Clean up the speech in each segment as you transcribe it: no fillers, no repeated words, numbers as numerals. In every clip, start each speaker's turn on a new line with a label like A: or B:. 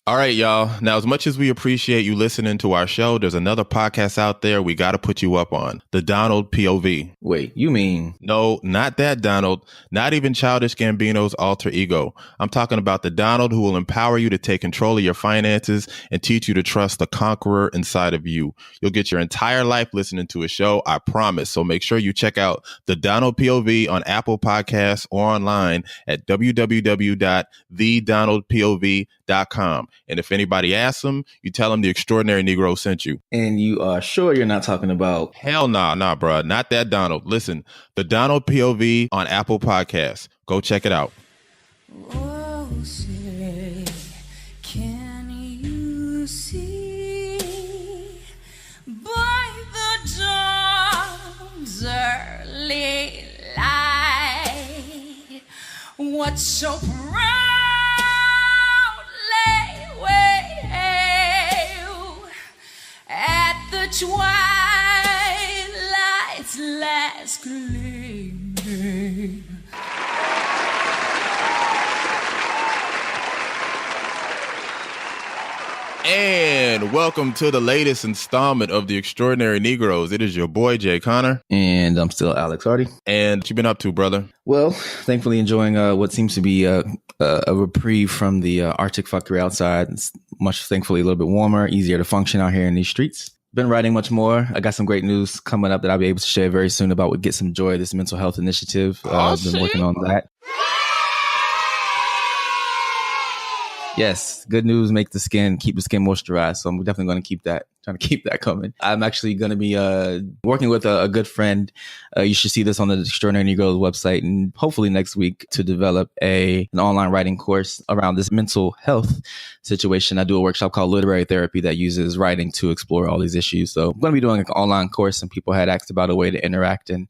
A: All right, y'all. Now, as much as we appreciate you listening to our show, there's another podcast out there we got to put you up on. The Donald POV.
B: Wait, you mean?
A: No, not that Donald. Not even Childish Gambino's alter ego. I'm talking about the Donald who will empower you to take control of your finances and teach you to trust the conqueror inside of you. You'll get your entire life listening to a show, I promise. So make sure you check out the Donald POV on Apple Podcasts or online at www.thedonaldpov.com. And if anybody asks them, you tell them the Extraordinary Negro sent you.
B: And you are sure you're not talking about?
A: Hell nah, bro. Not that Donald. Listen, the Donald POV on Apple Podcasts. Go check it out.
C: Oh, say, can you see by the dawn's early light what so proudly wave at the twilight's last gleaming?
A: And welcome to the latest installment of the Extraordinary Negroes. It is your boy, Jay Connor.
B: And I'm still Alex Hardy.
A: And what you been up to, brother?
B: Well, thankfully enjoying what seems to be a reprieve from the Arctic fuckery outside. It's thankfully a little bit warmer, easier to function out here in these streets. Been writing much more. I got some great news coming up that I'll be able to share very soon about what Get Some Joy, this mental health initiative. I've been working on that. Yes, good news, keep the skin moisturized. So I'm definitely going to trying to keep that coming. I'm actually going to be working with a good friend. You should see this on the Extraordinary Negroes website, and hopefully next week to develop an online writing course around this mental health situation. I do a workshop called Literary Therapy that uses writing to explore all these issues. So I'm going to be doing an online course, and people had asked about a way to interact and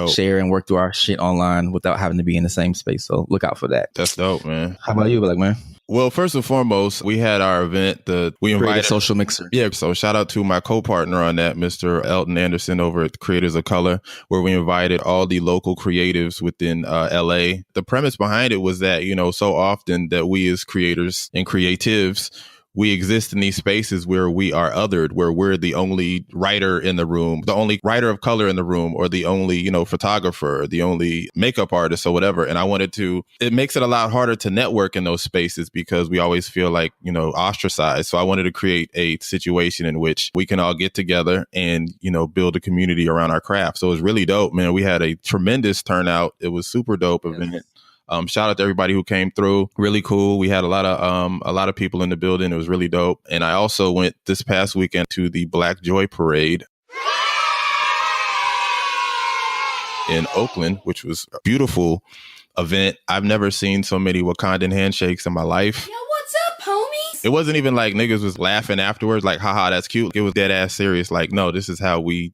B: share and work through our shit online without having to be in the same space. So look out for that.
A: That's dope, man.
B: How about you, Black man?
A: Well, first and foremost, we had our event. We invited
B: Social Mixer.
A: Yeah, so shout out to my co-partner on that, Mr. Elton Anderson over at Creators of Color, where we invited all the local creatives within LA. The premise behind it was that, so often that we as creators and creatives, we exist in these spaces where we are othered, where we're the only writer in the room, the only writer of color in the room, or the only, photographer, the only makeup artist or whatever. And it makes it a lot harder to network in those spaces because we always feel like, ostracized. So I wanted to create a situation in which we can all get together and, build a community around our craft. So it was really dope, man. We had a tremendous turnout. It was super dope event. Shout out to everybody who came through. Really cool. We had a lot of people in the building. It was really dope. And I also went this past weekend to the Black Joy Parade in Oakland, which was a beautiful event. I've never seen so many Wakandan handshakes in my life.
C: Yo, what's up, homies?
A: It wasn't even like niggas was laughing afterwards, like, haha, that's cute. It was dead ass serious. Like, no, this is how we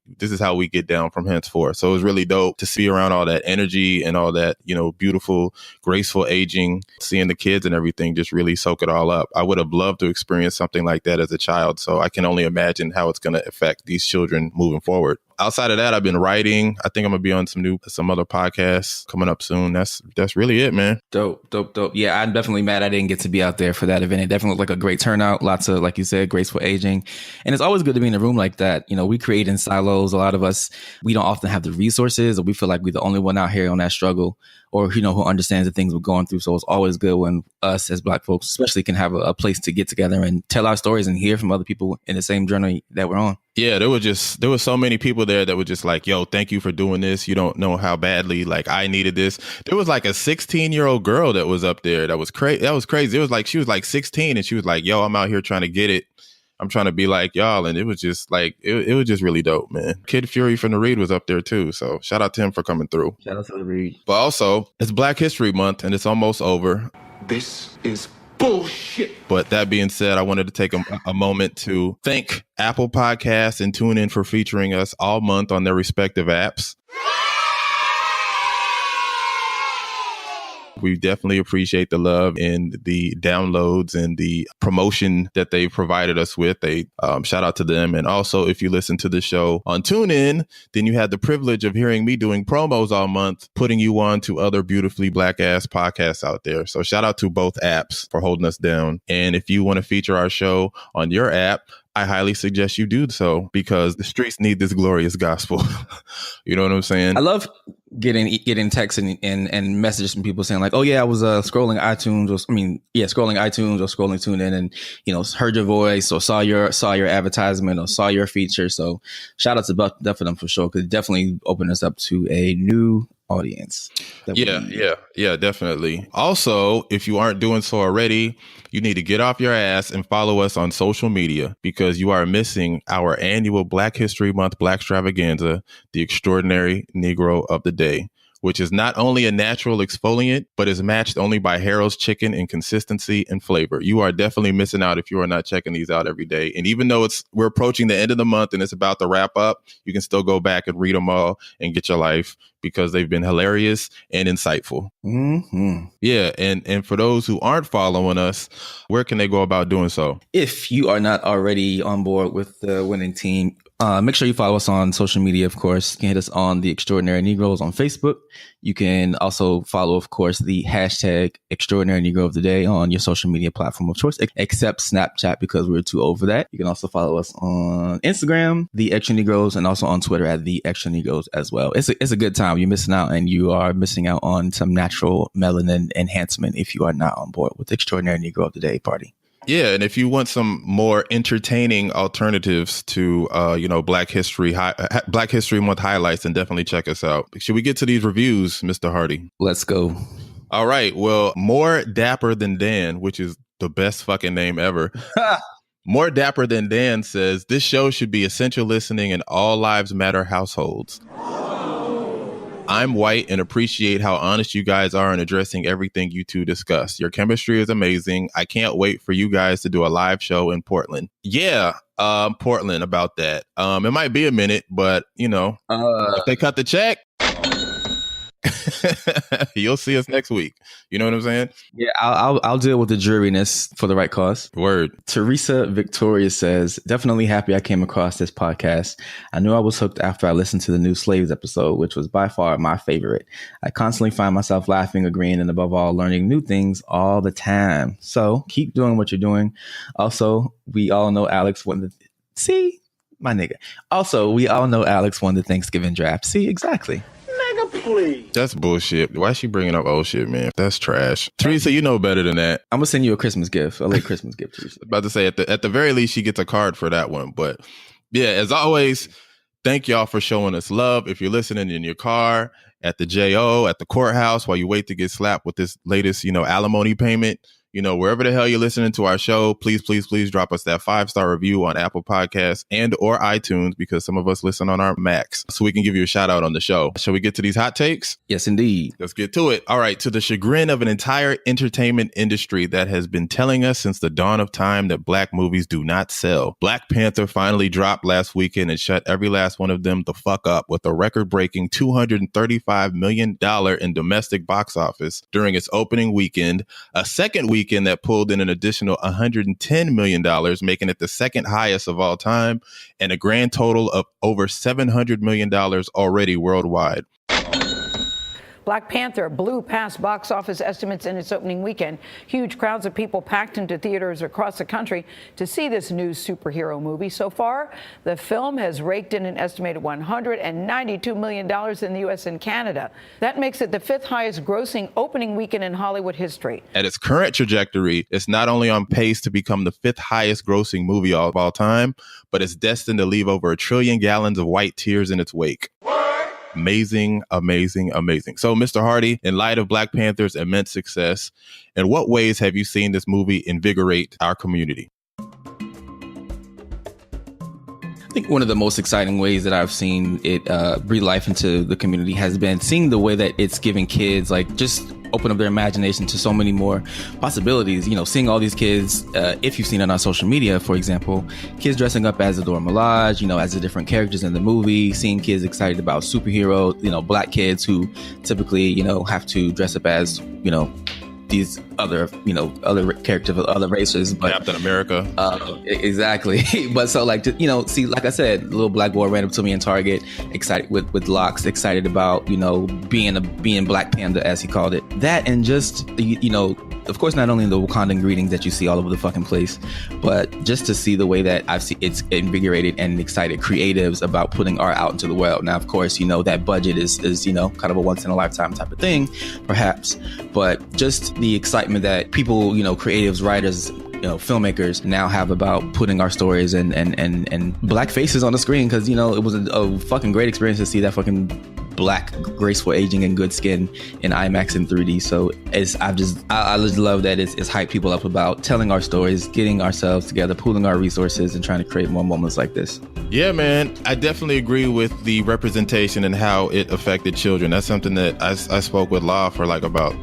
A: get down from henceforth. So it was really dope to see around all that energy and all that, beautiful, graceful aging, seeing the kids and everything, just really soak it all up. I would have loved to experience something like that as a child. So I can only imagine how it's going to affect these children moving forward. Outside of that, I've been writing. I think I'm gonna be on some other podcasts coming up soon. That's really it, man.
B: Dope. Yeah, I'm definitely mad I didn't get to be out there for that event. It definitely looked like a great turnout. Lots of, like you said, graceful aging. And it's always good to be in a room like that. We create in silos. A lot of us, we don't often have the resources, or we feel like we're the only one out here on that struggle, or, who understands the things we're going through. So it's always good when us as Black folks especially can have a place to get together and tell our stories and hear from other people in the same journey that we're on.
A: Yeah, there were so many people there that were just like, yo, thank you for doing this. You don't know how badly, like, I needed this. There was like a 16-year-old girl that was up there. That was crazy. It was like, she was like 16 and she was like, yo, I'm out here trying to get it. I'm trying to be like y'all. And it was just like, it was just really dope, man. Kid Fury from the Read was up there too. So shout out to him for coming through.
B: Shout out to the Read.
A: But also, it's Black History Month and it's almost over.
D: This is bullshit.
A: But that being said, I wanted to take a moment to thank Apple Podcasts and TuneIn for featuring us all month on their respective apps. We definitely appreciate the love and the downloads and the promotion that they provided us with. They shout out to them. And also, if you listen to the show on TuneIn, then you had the privilege of hearing me doing promos all month, putting you on to other beautifully black ass podcasts out there. So shout out to both apps for holding us down. And if you want to feature our show on your app, I highly suggest you do so, because the streets need this glorious gospel. You know what I'm saying?
B: I love getting texts and messages from people saying like, oh yeah, I was scrolling iTunes or scrolling TuneIn and, you know, heard your voice or saw your advertisement or saw your feature. So shout out to both of them for sure, because it definitely opened us up to a new audience. Yeah, definitely. Also, if you aren't doing so already, you need to get off your ass and follow us on social media, because you are missing our annual Black History Month Black Extravaganza, the Extraordinary Negro of the Day, which is not only a natural exfoliant, but is matched only by Harold's Chicken in consistency and flavor. You are definitely missing out if you are not checking these out every day. And even though we're approaching the end of the month and it's about to wrap up, you can still go back and read them all and get your life, because they've been hilarious and insightful. Mm-hmm. Yeah. And for those who aren't following us, where can they go about doing so? If you are not already on board with the winning team, make sure you follow us on social media, of course. You can hit us on the Extraordinary Negroes on Facebook. You can also follow, of course, the hashtag Extraordinary Negro of the Day on your social media platform of choice, except Snapchat, because we're too old for that. You can also follow us on Instagram, The Extra Negroes, and also on Twitter at The Extra Negroes as well. It's a good time. You're missing out, and you are missing out on some natural melanin enhancement if you are not on board with the Extraordinary Negro of the Day party. Yeah, and if you want some more entertaining alternatives to, Black History Month highlights, then definitely check us out. Should we get to these reviews, Mr. Hardy? Let's go. All right. Well, More Dapper Than Dan, which is the best fucking name ever. More Dapper Than Dan says, this show should be essential listening in all lives matter households. I'm white and appreciate how honest you guys are in addressing everything you two discuss. Your chemistry is amazing. I can't wait for you guys to do a live show in Portland. Yeah, Portland about that. It might be a minute, but, if they cut the check, you'll see us next week. You know what I'm saying? Yeah, I'll deal with the dreariness for the right cause. Word. Teresa Victoria says, definitely happy I came across this podcast. I knew I was hooked after I listened to the new Slaves episode, which was by far my favorite. I constantly find myself laughing, agreeing, and above all, learning new things all the time. So keep doing what you're doing. Also, we all know Alex won the... See? My nigga. Also, we all know Alex won the Thanksgiving draft. See? Exactly. Please. That's bullshit. Why is she bringing up old shit, man? That's trash. Teresa, you know better than that. I'm gonna send you a Christmas gift, a late Christmas gift, Teresa. About to say at the very least, she gets a card for that one. But yeah, as always, thank y'all for showing us love. If you're listening in your car, at the JO, at the courthouse, while you wait to get slapped with this latest, alimony payment, wherever the hell you're listening to our show, please, please, please drop us that 5-star review on Apple Podcasts and or iTunes, because some of us listen on our Macs, so we can give you a shout out on the show. Shall we get to these hot takes? Yes, indeed. Let's get to it. All right. To the chagrin of an entire entertainment industry that has been telling us since the dawn of time that Black movies do not sell, Black Panther finally dropped last weekend and shut every last one of them the fuck up with a record-breaking $235 million in domestic box office during its opening weekend, a second weekend that pulled in an additional $110 million, making it the second highest of all time, and a grand total of over $700 million already worldwide.
E: Black Panther blew past box office estimates in its opening weekend. Huge crowds of people packed into theaters across the country to see this new superhero movie. So far, the film has raked in an estimated $192 million in the U.S. and Canada. That makes it the fifth highest grossing opening weekend in Hollywood history. At its current trajectory, it's not only on pace to become the fifth highest grossing movie of all time, but it's destined to leave over 1 trillion gallons of white tears in its wake. Amazing, amazing, amazing. So, Mr. Hardy, in light of Black Panther's immense success, in what ways have you seen this movie invigorate our community? I think one of the most exciting ways that I've seen it breathe life into the community has been seeing the way that it's giving kids, like, just
B: open up their imagination to so many more possibilities. You know, seeing all these kids, if you've seen it on social media, for example, kids dressing up as the Dora Milaje, you know, as the different characters in the movie, seeing kids excited about superheroes, you know, black kids who typically, you know, have to dress up as, you know, these other, you know, other characters of other races, but
A: Captain America.
B: Exactly. But so like, you know, see, like I said, little black boy ran up to me in Target, excited with locks, excited about, you know, being Black Panda, as he called it. That, and just, you know, of course, not only the Wakandan greetings that you see all over the fucking place, but just to see the way that I've seen it's invigorated and excited creatives about putting art out into the world. Now, of course, you know, that budget is, you know, kind of a once in a lifetime type of thing, perhaps, but just the excitement that people, you know, creatives, writers, you know, filmmakers now have about putting our stories and black faces on the screen. Cause, you know, it was a fucking great experience to see that fucking black, graceful aging and good skin in IMAX and 3D. So I just love that it's hyped people up about telling our stories, getting ourselves together, pooling our resources, and trying to create more moments like this.
A: Yeah, man, I definitely agree with the representation and how it affected children. That's something that I spoke with Law for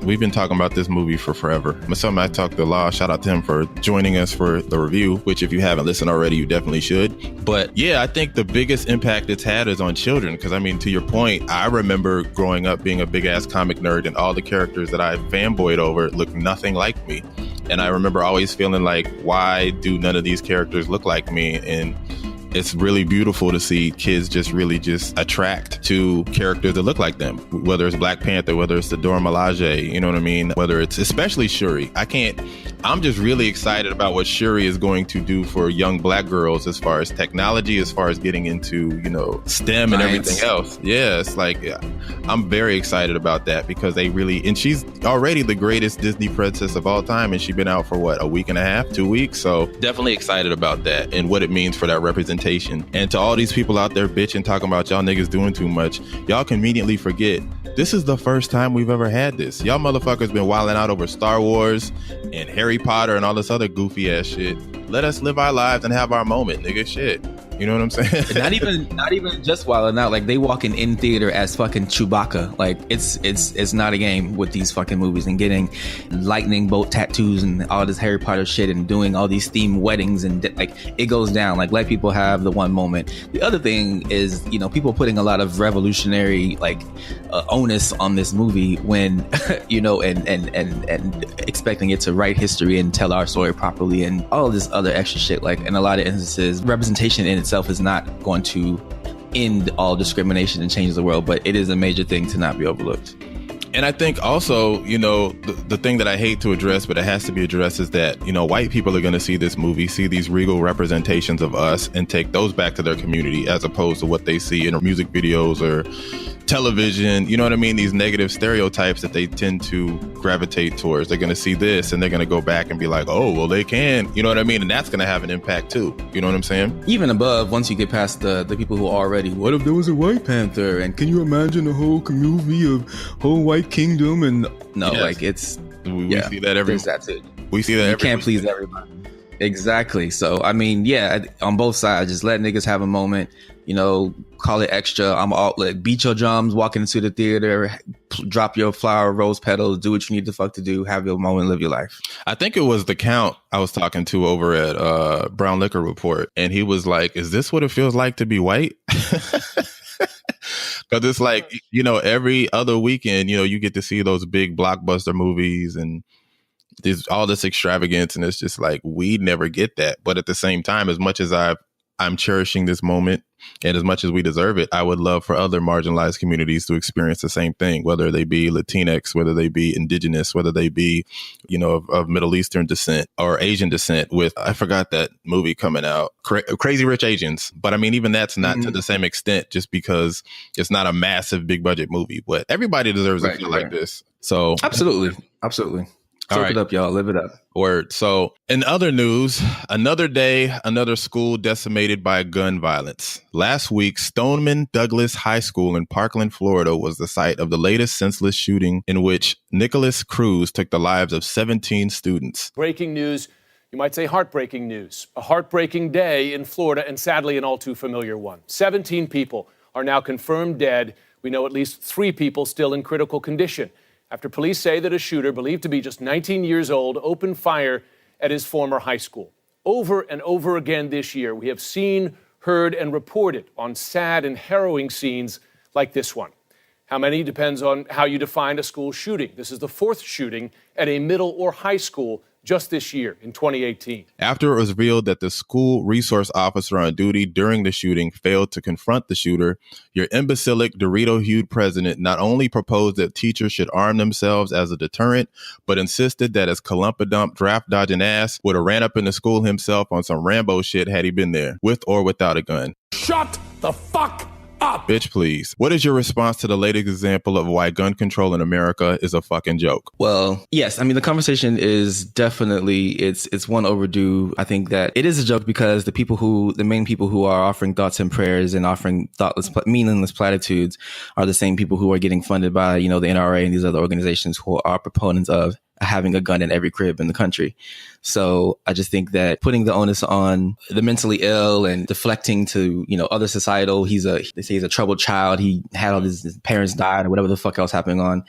A: we've been talking about this movie for forever. Something I talked to Law, shout out to him for joining us for the review, which if you haven't listened already, you definitely should. But yeah, I think the biggest impact it's had is on children. Because I mean, to your point, I remember growing up being a big ass comic nerd and all the characters that I fanboyed over looked nothing like me. And I remember always feeling like, why do none of these characters look like me? And it's really beautiful to see kids just really just attract to characters that look like them, whether it's Black Panther, whether it's the Dora Milaje, you know what I mean? Whether it's especially Shuri. I'm just really excited about what Shuri is going to do for young black girls as far as technology, as far as getting into, you know, STEM and everything else. Yeah, it's like, yeah, I'm very excited about that because and she's already the greatest Disney princess of all time. And she's been out for what, a week and a half, 2 weeks. So definitely excited about that and what it means for that representation. And to all these people out there bitching, talking about y'all niggas doing too much, y'all conveniently forget this is the first time we've ever had this. Y'all motherfuckers been wilding out over Star Wars and Harry Potter and all this other goofy ass shit. Let us live our lives and have our moment, nigga. Shit. You know what I'm saying? not even just wilding out. Like, they walking in theater as fucking Chewbacca. Like, it's not a game with these fucking movies, and getting lightning bolt tattoos and all this Harry Potter shit and doing all these themed weddings, and like, it goes down. Like, let people have the one moment. The other thing is, you know, people putting a lot of revolutionary onus on this movie when you know, and expecting it to write history and tell our story properly and all this other extra shit. Like, in a lot of instances, representation in itself is not going to end all discrimination and change the world, but it is a major thing to not be overlooked. And I think also, you know, the thing that I hate to address, but it has to be addressed, is that, you know, white people are going to see this movie, see these regal representations of us, and take those back to their community as opposed to what they see in music videos or television. You know what I mean? These negative stereotypes that they tend to gravitate towards. They're going to see this and they're going to go back and be like, oh, well, they can. You know what I mean? And that's going to have an impact too. You know what I'm saying?
B: Even above, once you get past the people who are already, what if there was a White Panther? And can you imagine a whole movie of whole white kingdom? And no, yes. Like, it's...
A: We see that every...
B: That's it.
A: We see that
B: you can't please everybody. Exactly. So, I mean, yeah, on both sides, just let niggas have a moment, you know, call it extra. I'm all like, beat your drums, walking into the theater, drop your flower, rose petals, do what you need to fuck to do, have your moment, live your life.
A: I think it was the Count I was talking to over at Brown Liquor Report. And he was like, is this what it feels like to be white? Because it's like, you know, every other weekend, you know, you get to see those big blockbuster movies and there's all this extravagance, and it's just like, we never get that. But at the same time, as much as I'm cherishing this moment and as much as we deserve it, I would love for other marginalized communities to experience the same thing, whether they be Latinx, whether they be indigenous, whether they be, you know, of Middle Eastern descent or Asian descent. With, I forgot that movie coming out, Crazy Rich Asians. But I mean, even that's not to the same extent, just because it's not a massive big budget movie. But everybody deserves a feel like this. So
B: absolutely. Soak it up, y'all. Live it up.
A: Word. So in other news, another day, another school decimated by gun violence. Last week, Stoneman Douglas High School in Parkland, Florida, was the site of the latest senseless shooting in which Nicholas Cruz took the lives of 17 students.
F: Breaking news. You might say heartbreaking news. A heartbreaking day in Florida, and sadly an all too familiar one. 17 people are now confirmed dead. We know at least 3 people still in critical condition. after police say that a shooter, believed to be just 19 years old, opened fire at his former high school. Over and over again this year, we have seen, heard, and reported on sad and harrowing scenes like this one. How many depends on how you define a school shooting. This is the fourth shooting at a middle or high school just this year in 2018.
A: After it was revealed that the school resource officer on duty during the shooting failed to confront the shooter, your imbecilic, Dorito-hued president not only proposed that teachers should arm themselves as a deterrent, but insisted that his clump-a-dump draft-dodging ass would have ran up in the school himself on some Rambo shit had he been there, with or without a gun.
D: Shut the fuck up!
A: Bitch, please. What is your response to the latest example of why gun control in America is a fucking joke?
B: Well, yes. I mean, the conversation is definitely, it's one overdue. I think that it is a joke because the main people who are offering thoughts and prayers and offering meaningless platitudes are the same people who are getting funded by, the NRA and these other organizations who are proponents of having a gun in every crib in the country. So I just think that putting the onus on the mentally ill and deflecting to, other societal, they say he's a troubled child. He had all his parents died or whatever the fuck else happening on.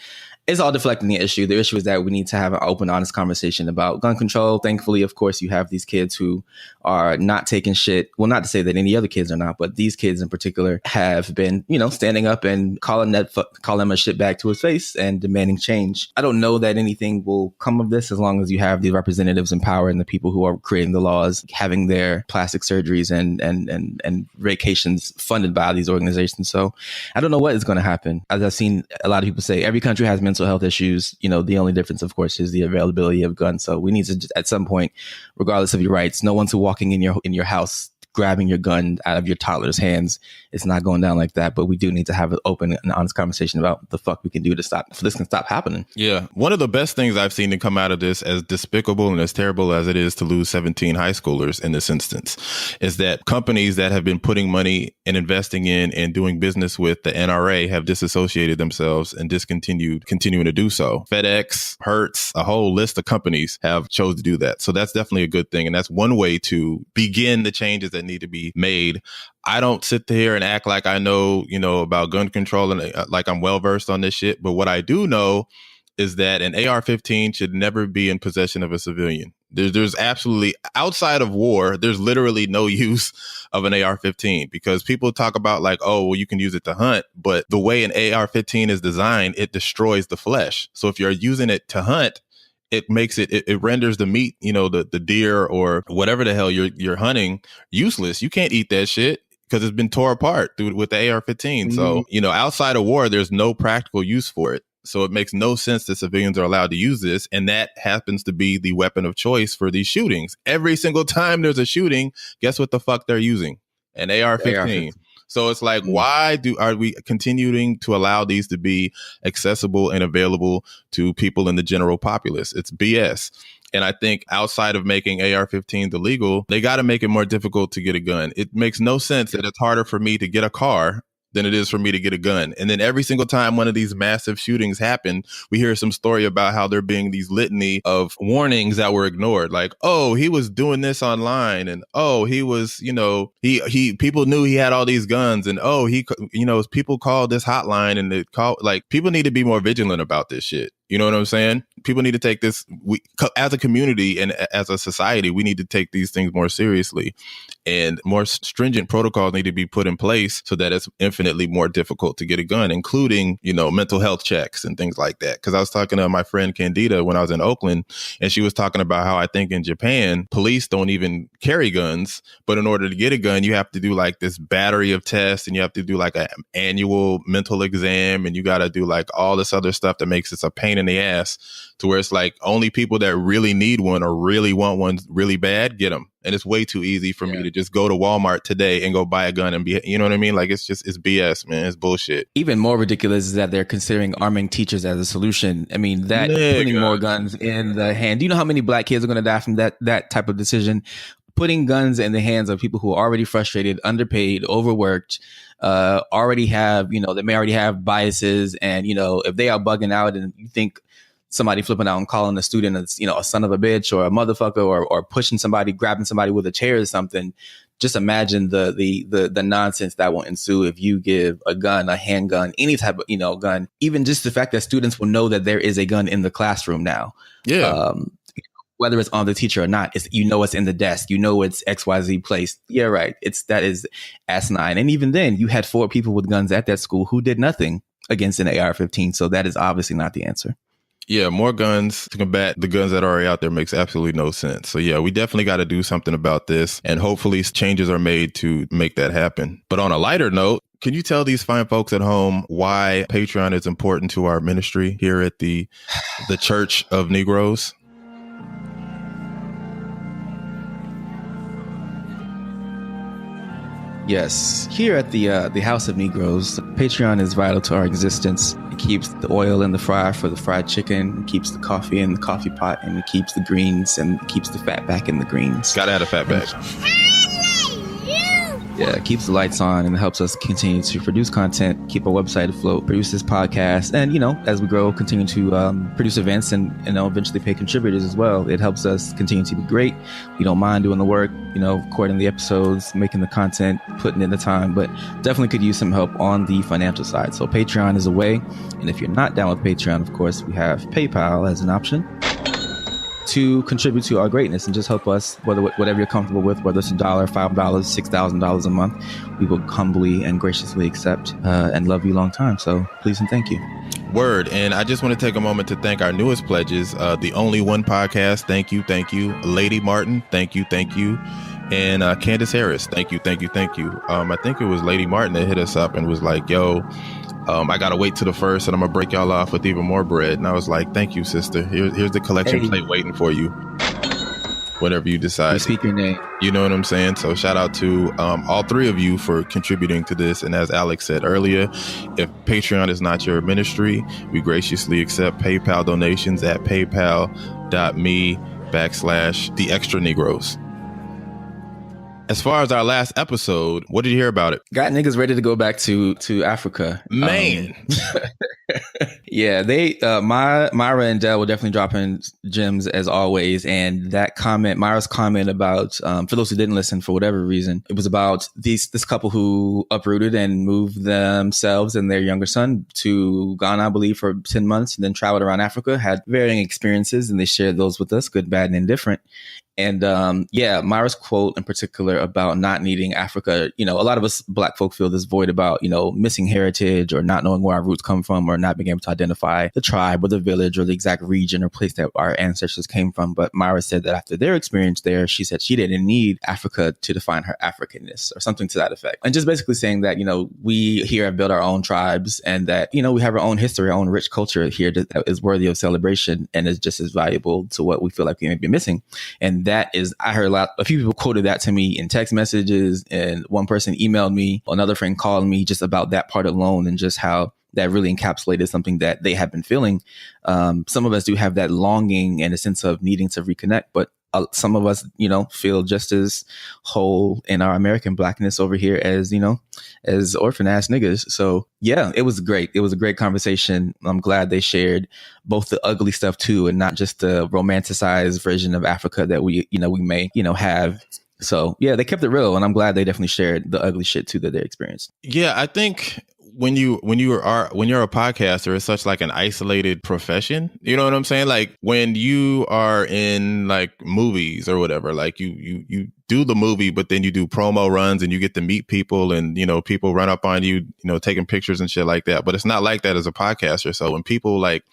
B: It's all deflecting the issue. The issue is that we need to have an open, honest conversation about gun control. Thankfully, of course, you have these kids who are not taking shit. Well, not to say that any other kids are not, but these kids in particular have been, standing up and calling him a shitbag to his face and demanding change. I don't know that anything will come of this as long as you have the representatives in power and the people who are creating the laws having their plastic surgeries and vacations funded by these organizations. So I don't know what is going to happen. As I've seen a lot of people say, every country has mental health issues. The only difference, of course, is the availability of guns. So we need to, at some point, regardless of your rights, no one's walking in your house grabbing your gun out of your toddler's hands. It's not going down like that. But we do need to have an open and honest conversation about what the fuck we can do so this can stop happening.
A: Yeah. One of the best things I've seen to come out of this, as despicable and as terrible as it is to lose 17 high schoolers in this instance, is that companies that have been putting money and investing in and doing business with the NRA have disassociated themselves and continuing to do so. FedEx, Hertz, a whole list of companies have chose to do that. So that's definitely a good thing. And that's one way to begin the changes that need to be made. I don't sit here and act like I know, about gun control and like I'm well versed on this shit. But what I do know is that an AR-15 should never be in possession of a civilian. There's absolutely, outside of war, there's literally no use of an AR-15 because people talk about like, oh, well, you can use it to hunt. But the way an AR-15 is designed, it destroys the flesh. So if you're using it to hunt, it makes it renders the meat, the deer or whatever the hell you're hunting useless. You can't eat that shit because it's been tore apart with the AR-15. Mm-hmm. So, outside of war, there's no practical use for it. So it makes no sense that civilians are allowed to use this. And that happens to be the weapon of choice for these shootings. Every single time there's a shooting, guess what the fuck they're using? An AR-15. So it's like, why are we continuing to allow these to be accessible and available to people in the general populace? It's BS. And I think outside of making AR-15s illegal, they got to make it more difficult to get a gun. It makes no sense that it's harder for me to get a car than it is for me to get a gun. And then every single time one of these massive shootings happen, we hear some story about how there being these litany of warnings that were ignored. Like, oh, he was doing this online. And, oh, he was, people knew he had all these guns. And, oh, people called this hotline and people need to be more vigilant about this shit. You know what I'm saying? People need to take this, as a community and as a society, we need to take these things more seriously, and more stringent protocols need to be put in place so that it's infinitely more difficult to get a gun, including, mental health checks and things like that. Because I was talking to my friend Candida when I was in Oakland, and she was talking about how I think in Japan, police don't even carry guns. But in order to get a gun, you have to do like this battery of tests, and you have to do like an annual mental exam, and you got to do like all this other stuff that makes it a pain in the ass, to where it's like only people that really need one or really want one really bad get them. And it's way too easy for me to just go to Walmart today and go buy a gun and be, you know what I mean? Like, it's BS, man. It's bullshit.
B: Even more ridiculous is that they're considering arming teachers as a solution. I mean, putting more guns in the hand. Do you know how many black kids are going to die from that type of decision? Putting guns in the hands of people who are already frustrated, underpaid, overworked, already have, they may already have biases. And, if they are bugging out and you think somebody flipping out and calling a student a son of a bitch or a motherfucker or pushing somebody, grabbing somebody with a chair or something, just imagine the nonsense that will ensue if you give a gun, a handgun, any type of, gun, even just the fact that students will know that there is a gun in the classroom now.
A: Yeah.
B: Whether it's on the teacher or not, it's in the desk, it's XYZ place. Yeah, right. That is asinine. And even then, you had 4 people with guns at that school who did nothing against an AR-15. So that is obviously not the answer.
A: Yeah, more guns to combat the guns that are already out there makes absolutely no sense. So yeah, we definitely got to do something about this, and hopefully changes are made to make that happen. But on a lighter note, can you tell these fine folks at home why Patreon is important to our ministry here at the Church of Negroes?
B: Yes. Here at the House of Negroes, Patreon is vital to our existence. It keeps the oil in the fryer for the fried chicken, it keeps the coffee in the coffee pot, and it keeps the greens and it keeps the fat back in the greens.
A: Gotta add a fat back.
B: Yeah, it keeps the lights on and helps us continue to produce content, keep our website afloat, produce this podcast, and, as we grow, continue to produce events and, eventually pay contributors as well. It helps us continue to be great. We don't mind doing the work, recording the episodes, making the content, putting in the time, but definitely could use some help on the financial side. So Patreon is a way. And if you're not down with Patreon, of course, we have PayPal as an option to contribute to our greatness and just help us, whatever you're comfortable with, whether it's $1, $5, $6,000 a month, we will humbly and graciously accept and love you long time. So please and thank you.
A: Word. And I just want to take a moment to thank our newest pledges, the Only One Podcast. Thank you. Lady Martin. Thank you. And Candace Harris. Thank you. I think it was Lady Martin that hit us up and was like, yo, I got to wait to the first and I'm going to break y'all off with even more bread. And I was like, thank you, sister. Here's the collection plate waiting for you. Whatever you decide.
B: You speak your name.
A: You know what I'm saying? So shout out to all 3 of you for contributing to this. And as Alex said earlier, if Patreon is not your ministry, we graciously accept PayPal donations at paypal.me/the Extra Negroes. As far as our last episode, what did you hear about it?
B: Got niggas ready to go back to Africa.
A: Man.
B: Yeah, they Myra and Dell will definitely drop in gems as always. And that comment, Myra's comment about, for those who didn't listen for whatever reason, it was about this couple who uprooted and moved themselves and their younger son to Ghana, I believe, for 10 months and then traveled around Africa, had varying experiences, and they shared those with us, good, bad, and indifferent. And Myra's quote in particular about not needing Africa, a lot of us Black folk feel this void about, missing heritage or not knowing where our roots come from or not being able to identify the tribe or the village or the exact region or place that our ancestors came from. But Myra said that after their experience there, she said she didn't need Africa to define her Africanness or something to that effect. And just basically saying that, we here have built our own tribes and that, we have our own history, our own rich culture here that is worthy of celebration and is just as valuable to what we feel like we may be missing. And that is, I heard a few people quoted that to me in text messages, and one person emailed me, another friend called me just about that part alone and just how that really encapsulated something that they have been feeling. Some of us do have that longing and a sense of needing to reconnect, but some of us, feel just as whole in our American Blackness over here as, as orphan ass niggas. So yeah, it was great. It was a great conversation. I'm glad they shared both the ugly stuff too, and not just the romanticized version of Africa that we may, have. So yeah, they kept it real, and I'm glad they definitely shared the ugly shit too that they experienced.
A: Yeah, I think when you're a podcaster, it's such like an isolated profession. You know what I'm saying? Like when you are in like movies or whatever, like you do the movie, but then you do promo runs and you get to meet people and, people run up on you, taking pictures and shit like that. But it's not like that as a podcaster. So when people like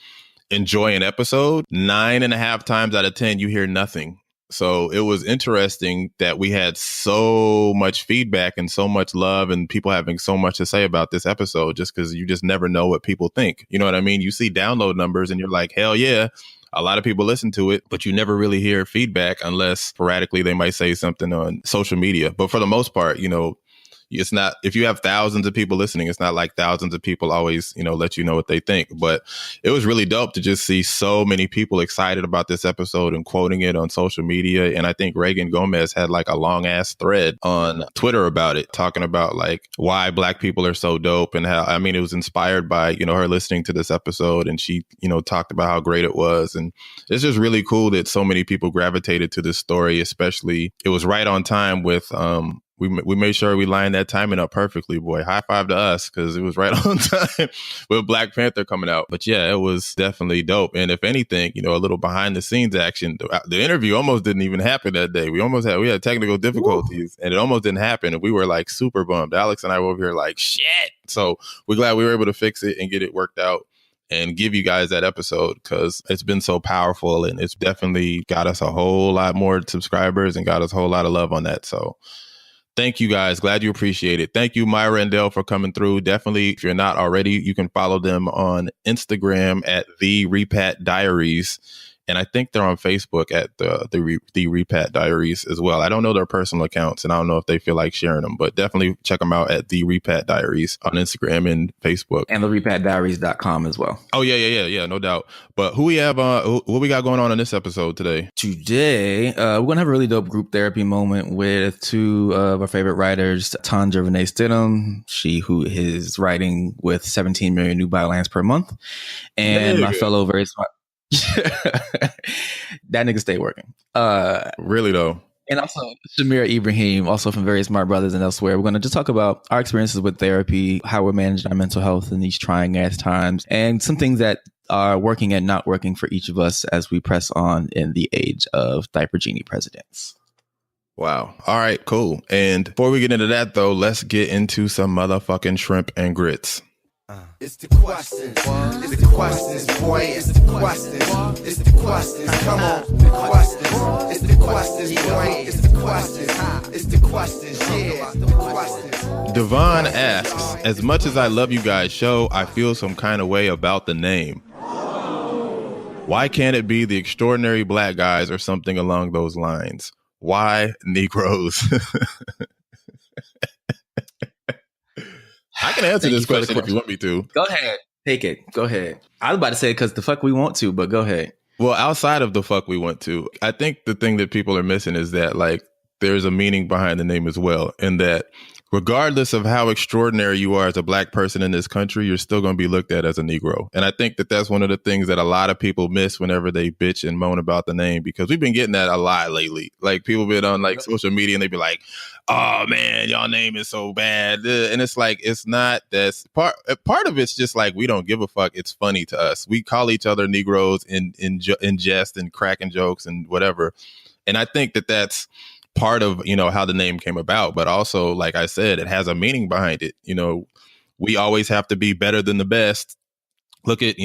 A: enjoy an episode, 9.5 times out of 10, you hear nothing. So it was interesting that we had so much feedback and so much love and people having so much to say about this episode, just because you just never know what people think. You know what I mean? You see download numbers and you're like, hell yeah, a lot of people listen to it, but you never really hear feedback unless sporadically they might say something on social media. But for the most part, it's not, if you have thousands of people listening, it's not like thousands of people always, let you know what they think. But it was really dope to just see so many people excited about this episode and quoting it on social media. And I think Reagan Gomez had like a long ass thread on Twitter about it, talking about like why Black people are so dope and how, it was inspired by, her listening to this episode. And she, talked about how great it was. And it's just really cool that so many people gravitated to this story, especially it was right on time with, We made sure we lined that timing up perfectly, boy. High five to us, because it was right on time with Black Panther coming out. But yeah, it was definitely dope. And if anything, a little behind the scenes action. The interview almost didn't even happen that day. We had technical difficulties, and it almost didn't happen. And we were like super bummed. Alex and I were over here like, shit. So we're glad we were able to fix it and get it worked out and give you guys that episode, because it's been so powerful, and it's definitely got us a whole lot more subscribers and got us a whole lot of love on that. So thank you guys. Glad you appreciate it. Thank you, Myra and Dale, for coming through. Definitely, if you're not already, you can follow them on Instagram at The Repat Diaries. And I think they're on Facebook at the Repat Diaries as well. I don't know their personal accounts, and I don't know if they feel like sharing them, but definitely check them out at The Repat Diaries on Instagram and Facebook.
B: And therepatdiaries.com as well.
A: Oh, yeah, no doubt. But who we have, what we got going on in this episode today?
B: Today, we're going to have a really dope group therapy moment with two of our favorite writers, Tonja Renée Stidhum, she who is writing with 17 million new bylines per month, and my fellow very smart. That nigga stay working.
A: Really though.
B: And also Shamira Ibrahim, also from various Smart Brothas and elsewhere. We're going to just talk about our experiences with therapy, how we're managing our mental health in these trying ass times, and some things that are working and not working for each of us as we press on in the age of diaper genie presidents.
A: Wow. All right, cool. And before we get into that though, let's get into some motherfucking shrimp and grits.
G: It's the questions. It's the questions, boy. It's the questions. It's the questions. Come on, the questions. It's the questions, boy. It's the questions. It's the questions. Yeah, the questions.
A: Devon asks, as much as I love you guys' show, I feel some kind of way about the name. Why can't it be the Extraordinary Black Guys or something along those lines? Why Negroes? I can answer this question if you want me to.
B: Go ahead. Take it. Go ahead. I was about to say because the fuck we want to, but go ahead.
A: Well, outside of the fuck we want to, I think the thing that people are missing is that like there's a meaning behind the name as well. And that regardless of how extraordinary you are as a Black person in this country, you're still going to be looked at as a Negro. And I think that that's one of the things that a lot of people miss whenever they bitch and moan about the name, because we've been getting that a lot lately. Like people been on like social media and they be like, oh man, y'all name is so bad. And it's like, it's not, that's part of it's just like, we don't give a fuck. It's funny to us. We call each other Negroes in jest and cracking jokes and whatever. And I think that that's part of, how the name came about. But also, like I said, it has a meaning behind it. We always have to be better than the best. Look at,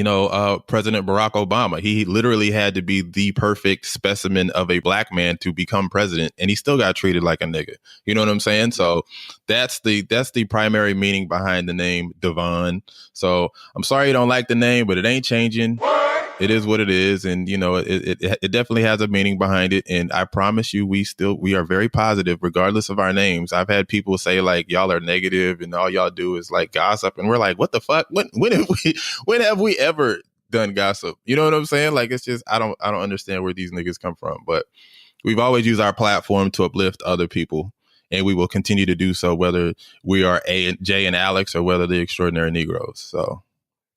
A: President Barack Obama. He literally had to be the perfect specimen of a Black man to become president, and he still got treated like a nigga. You know what I'm saying? So that's the primary meaning behind the name Devon. So I'm sorry you don't like the name, but it ain't changing. It is what it is. And, it definitely has a meaning behind it. And I promise you, we are very positive, regardless of our names. I've had people say like, y'all are negative and all y'all do is like gossip. And we're like, what the fuck? When have we ever done gossip? You know what I'm saying? Like, it's just, I don't understand where these niggas come from. But we've always used our platform to uplift other people. And we will continue to do so, whether we are Jay and Alex or whether the Extraordinary Negroes. So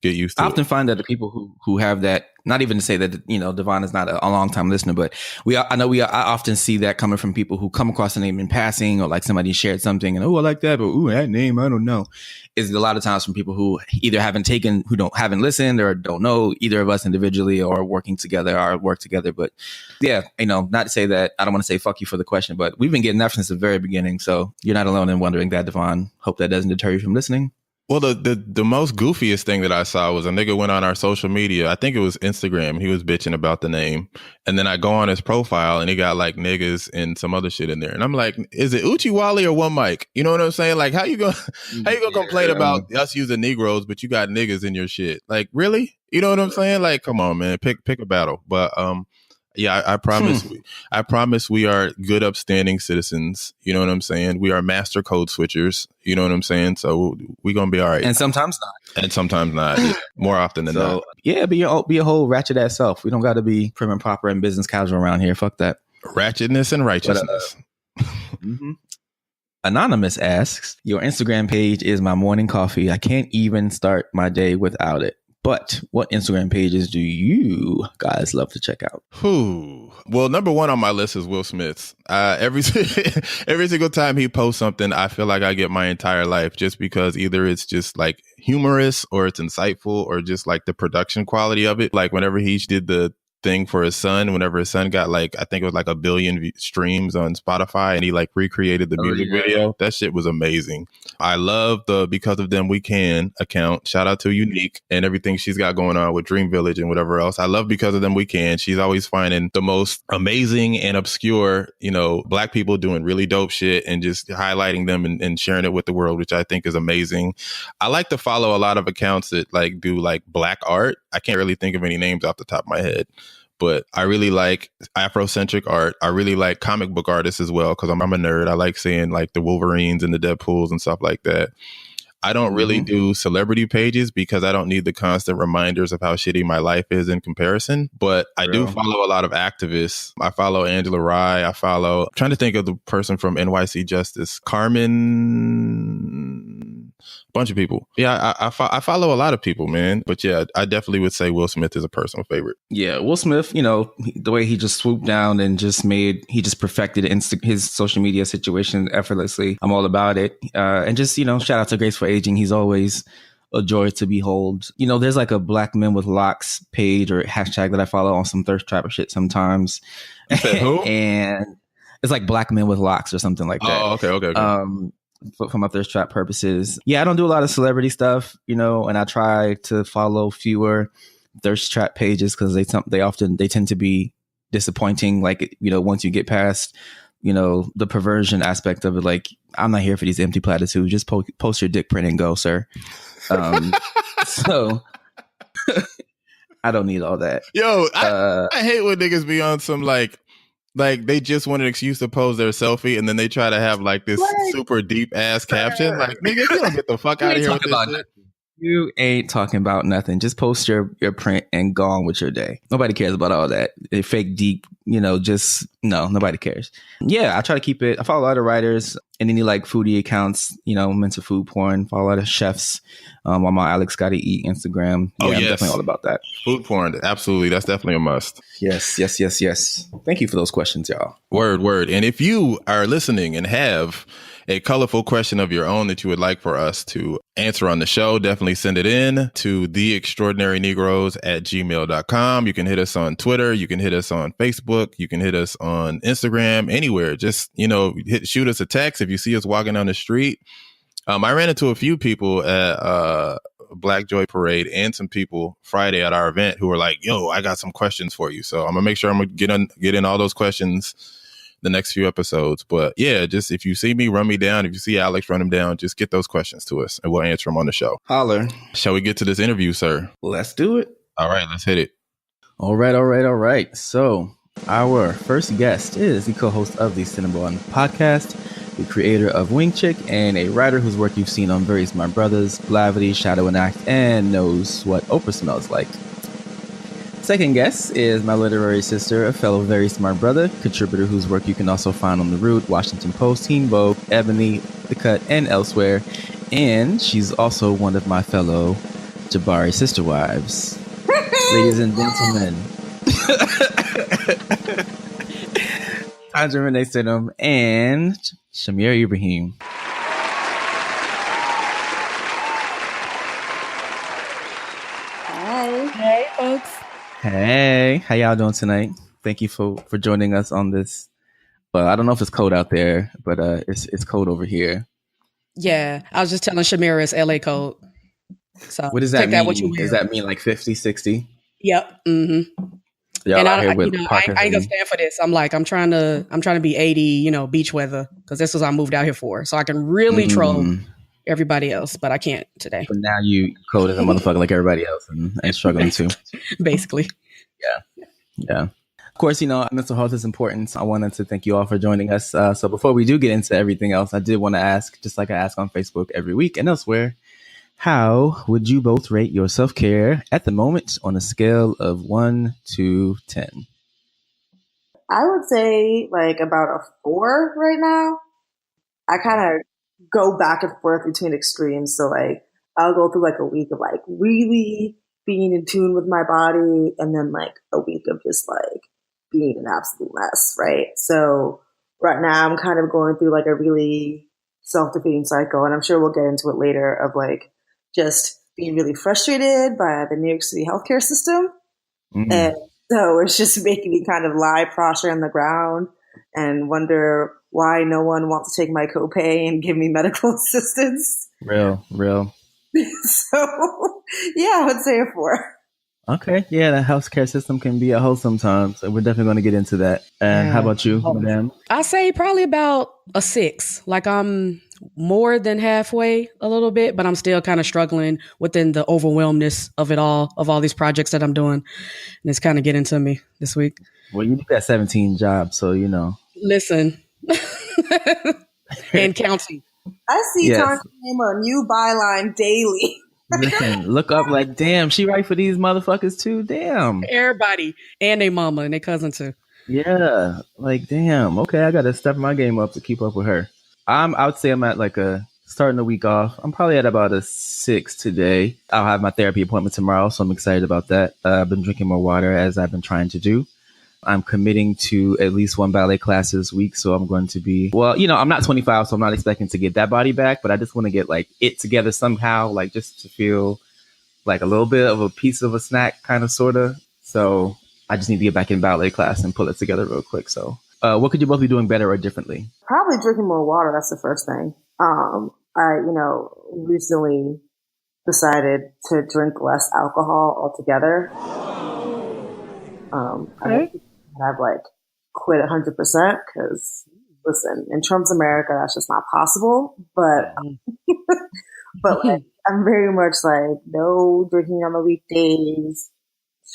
A: get used to it.
B: I often find that the people who have that, not even to say that, Devon is not a long time listener, but I often see that coming from people who come across a name in passing, or like somebody shared something and, I like that, but that name, I don't know. Is a lot of times from people who either haven't listened or don't know either of us individually or working together or work together. But yeah, not to say that, I don't want to say fuck you for the question, but we've been getting that since the very beginning. So you're not alone in wondering that, Devon. Hope that doesn't deter you from listening.
A: Well, the most goofiest thing that I saw was a nigga went on our social media. I think it was Instagram. He was bitching about the name. And then I go on his profile and he got like niggas and some other shit in there. And I'm like, is it Uchi Wally or One Mic? You know what I'm saying? Like, how you gonna complain about us using Negroes, but you got niggas in your shit? Like, really? You know what I'm saying? Like, come on, man, pick a battle. But yeah, I promise. I promise we are good, upstanding citizens. You know what I'm saying? We are master code switchers. You know what I'm saying? So we're gonna be all right.
B: And sometimes not.
A: And sometimes not. More often than not.
B: Yeah, be a whole ratchet ass self. We don't got to be prim and proper and business casual around here. Fuck that.
A: Ratchetness and righteousness.
B: Anonymous asks, your Instagram page is my morning coffee. I can't even start my day without it. But what Instagram pages do you guys love to check out?
A: Well, number one on my list is Will Smith's. Every every single time he posts something, I feel like I get my entire life, just because either it's just like humorous or it's insightful or just like the production quality of it. Like whenever he did the thing for his son, whenever his son got like, I think it was like 1 billion streams on Spotify, and he like recreated the music video. That shit was amazing. I love the Because of Them We Can account. Shout out to Unique and everything she's got going on with Dream Village and whatever else. I love Because of Them We Can. She's always finding the most amazing and obscure, Black people doing really dope shit and just highlighting them and sharing it with the world, which I think is amazing. I like to follow a lot of accounts that like do like Black art. I can't really think of any names off the top of my head, but I really like Afrocentric art. I really like comic book artists as well, because I'm a nerd. I like seeing like the Wolverines and the Deadpools and stuff like that. I don't really do celebrity pages because I don't need the constant reminders of how shitty my life is in comparison. But I do follow a lot of activists. I follow Angela Rye. I'm trying to think of the person from NYC Justice, Carmen. Bunch of people. Yeah, I follow a lot of people, man. But yeah, I definitely would say Will Smith is a personal favorite.
B: Yeah, Will Smith, the way he just swooped down and he just perfected his social media situation effortlessly. I'm all about it. And just, shout out to Graceful Aging. He's always a joy to behold. There's like a Black Men with Locks page or hashtag that I follow on some thirst trapper shit sometimes.
A: Who?
B: And it's like Black Men with Locks or something like that.
A: Oh, okay.
B: For my thirst trap purposes. Yeah, I don't do a lot of celebrity stuff, and I try to follow fewer thirst trap pages because they tend to be disappointing. Like, once you get past, the perversion aspect of it, like, I'm not here for these empty platitudes. Just post your dick print and go, sir. So I don't need all that.
A: Yo, I hate when niggas be on some like they just want an excuse to pose their selfie, and then they try to have like this super deep ass caption. Like, nigga, you don't get the fuck out of here with this shit.
B: You ain't talking about nothing. Just post your print and go on with your day. Nobody cares about all that. Fake deep, nobody cares. Yeah, I try to keep it. I follow a lot of writers and any like foodie accounts, I'm into food porn. Follow a lot of chefs on my Alex Gotta Eat Instagram. Yeah, I'm definitely all about that.
A: Food porn, absolutely. That's definitely a must.
B: Yes. Thank you for those questions, y'all.
A: Word. And if you are listening and have a colorful question of your own that you would like for us to answer on the show, definitely send it in to theextraordinarynegroes@gmail.com. You can hit us on Twitter. You can hit us on Facebook. You can hit us on Instagram, anywhere. Just, shoot us a text if you see us walking down the street. I ran into a few people at Black Joy Parade and some people Friday at our event who were like, yo, I got some questions for you. So I'm gonna make sure I'm gonna get in all those questions the next few episodes. But yeah, just if you see me, run me down. If you see Alex, run him down. Just get those questions to us and we'll answer them on the show.
B: Holler.
A: Shall we get to this interview, sir?
B: Let's do it.
A: All right, let's hit it.
B: All right. So our first guest is the co-host of the Cinnabon podcast, the creator of Wing Chick, and a writer whose work you've seen on various Smart Brothas, Blavity, Shadow and Act, and knows what Oprah smells like. Second guest is my literary sister, a fellow very smart brother, contributor whose work you can also find on The Root, Washington Post, Teen Vogue, Ebony, The Cut, and elsewhere. And she's also one of my fellow Jabari sister wives. Ladies and gentlemen, Tonja Renée Stidhum and Shamira Ibrahim.
H: Hey, folks.
B: Hey, how y'all doing tonight? Thank you for joining us on this. Well, I don't know if it's cold out there, but it's cold over here.
H: Yeah, I was just telling Shamira it's LA cold. So
B: what does that mean? Does that mean like 50, 60?
H: Yep. Mm-hmm.
B: Y'all
H: and
B: out here with
H: I ain't gonna stand for this. I'm trying to be 80, beach weather, because this is what I moved out here for. So I can really troll everybody else, but I can't today.
B: But now you cold as a motherfucker like everybody else and struggling too.
H: Basically.
B: Yeah. Of course, mental health is important. So I wanted to thank you all for joining us. So before we do get into everything else, I did want to ask, just like I ask on Facebook every week and elsewhere, how would you both rate your self-care at the moment on a scale of 1 to 10?
I: I would say like about a 4 right now. I kind of go back and forth between extremes. So like I'll go through like a week of like really being in tune with my body, and then like a week of just like being an absolute mess, right? So right now I'm kind of going through like a really self-defeating cycle, and I'm sure we'll get into it later, of like just being really frustrated by the New York City healthcare system. And so it's just making me kind of lie prostrate on the ground and wonder why no one wants to take my copay and give me medical assistance.
B: Real.
I: So yeah, I would say a 4.
B: Okay. Yeah, the healthcare system can be a hole sometimes. So we're definitely going to get into that. And how about you, madam?
H: I say probably about a 6. Like I'm more than halfway a little bit, but I'm still kind of struggling within the overwhelmness of it all, of all these projects that I'm doing. And it's kind of getting to me this week.
B: Well, you got 17 jobs, so you know.
H: Listen. And counting.
I: I see Tonja name a new byline daily.
B: Listen, look up like, damn, she write for these motherfuckers too? Damn.
H: Everybody. And their mama and their cousin too.
B: Yeah. Like, damn. Okay, I got to step my game up to keep up with her. I would say I'm at like starting the week off. I'm probably at about a 6 today. I'll have my therapy appointment tomorrow, so I'm excited about that. I've been drinking more water, as I've been trying to do. I'm committing to at least 1 ballet class this week. So I'm going to be, well, you know, I'm not 25, so I'm not expecting to get that body back, but I just want to get like it together somehow, like just to feel like a little bit of a piece of a snack, kind of, sort of. So I just need to get back in ballet class and pull it together real quick. So what could you both be doing better or differently?
I: Probably drinking more water. That's the first thing. I, recently decided to drink less alcohol altogether. I've like quit 100% because listen, in Trump's America, that's just not possible. But, but like, I'm very much like no drinking on the weekdays,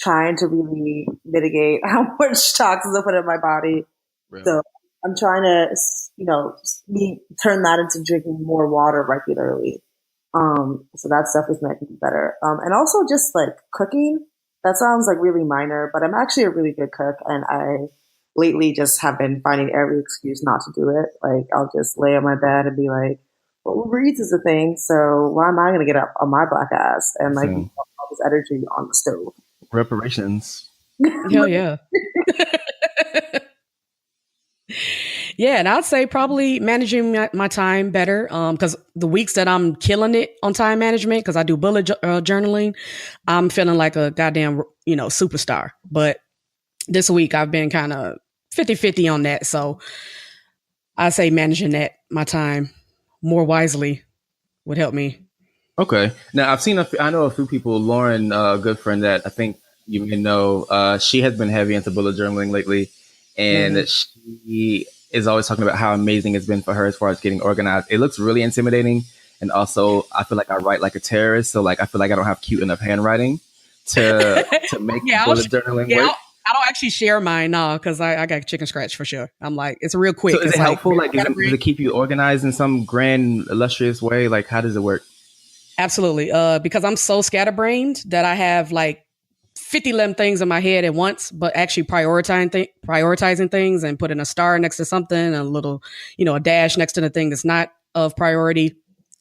I: trying to really mitigate how much toxins I put in my body. Really? So I'm trying to, turn that into drinking more water regularly. So that stuff is making me better. And also just like cooking. That sounds like really minor, but I'm actually a really good cook, and I lately just have been finding every excuse not to do it. Like I'll just lay on my bed and be like, well, Uber Eats is a thing, so why am I going to get up on my black ass and like all this energy on the stove?
B: Reparations.
H: Hell yeah. Yeah, and I'd say probably managing my time better, because the weeks that I'm killing it on time management, because I do bullet journaling, I'm feeling like a goddamn, superstar. But this week I've been kind of 50-50 on that. So I say managing my time more wisely would help me. Okay.
B: Now I know a few people. Lauren, a good friend that I think you may know, she has been heavy into bullet journaling lately, and she is always talking about how amazing it's been for her as far as getting organized. It looks really intimidating. And also I feel like I write like a terrorist. So like, I feel like I don't have cute enough handwriting to make bullet journaling work.
H: I don't actually share mine now because I got chicken scratch for sure. I'm like, it's real quick.
B: So is it helpful? Like, does it keep you organized in some grand, illustrious way? Like, how does it work?
H: Absolutely. Because I'm so scatterbrained that I have like 50 things in my head at once, but actually prioritizing things and putting a star next to something, a little, a dash next to the thing that's not of priority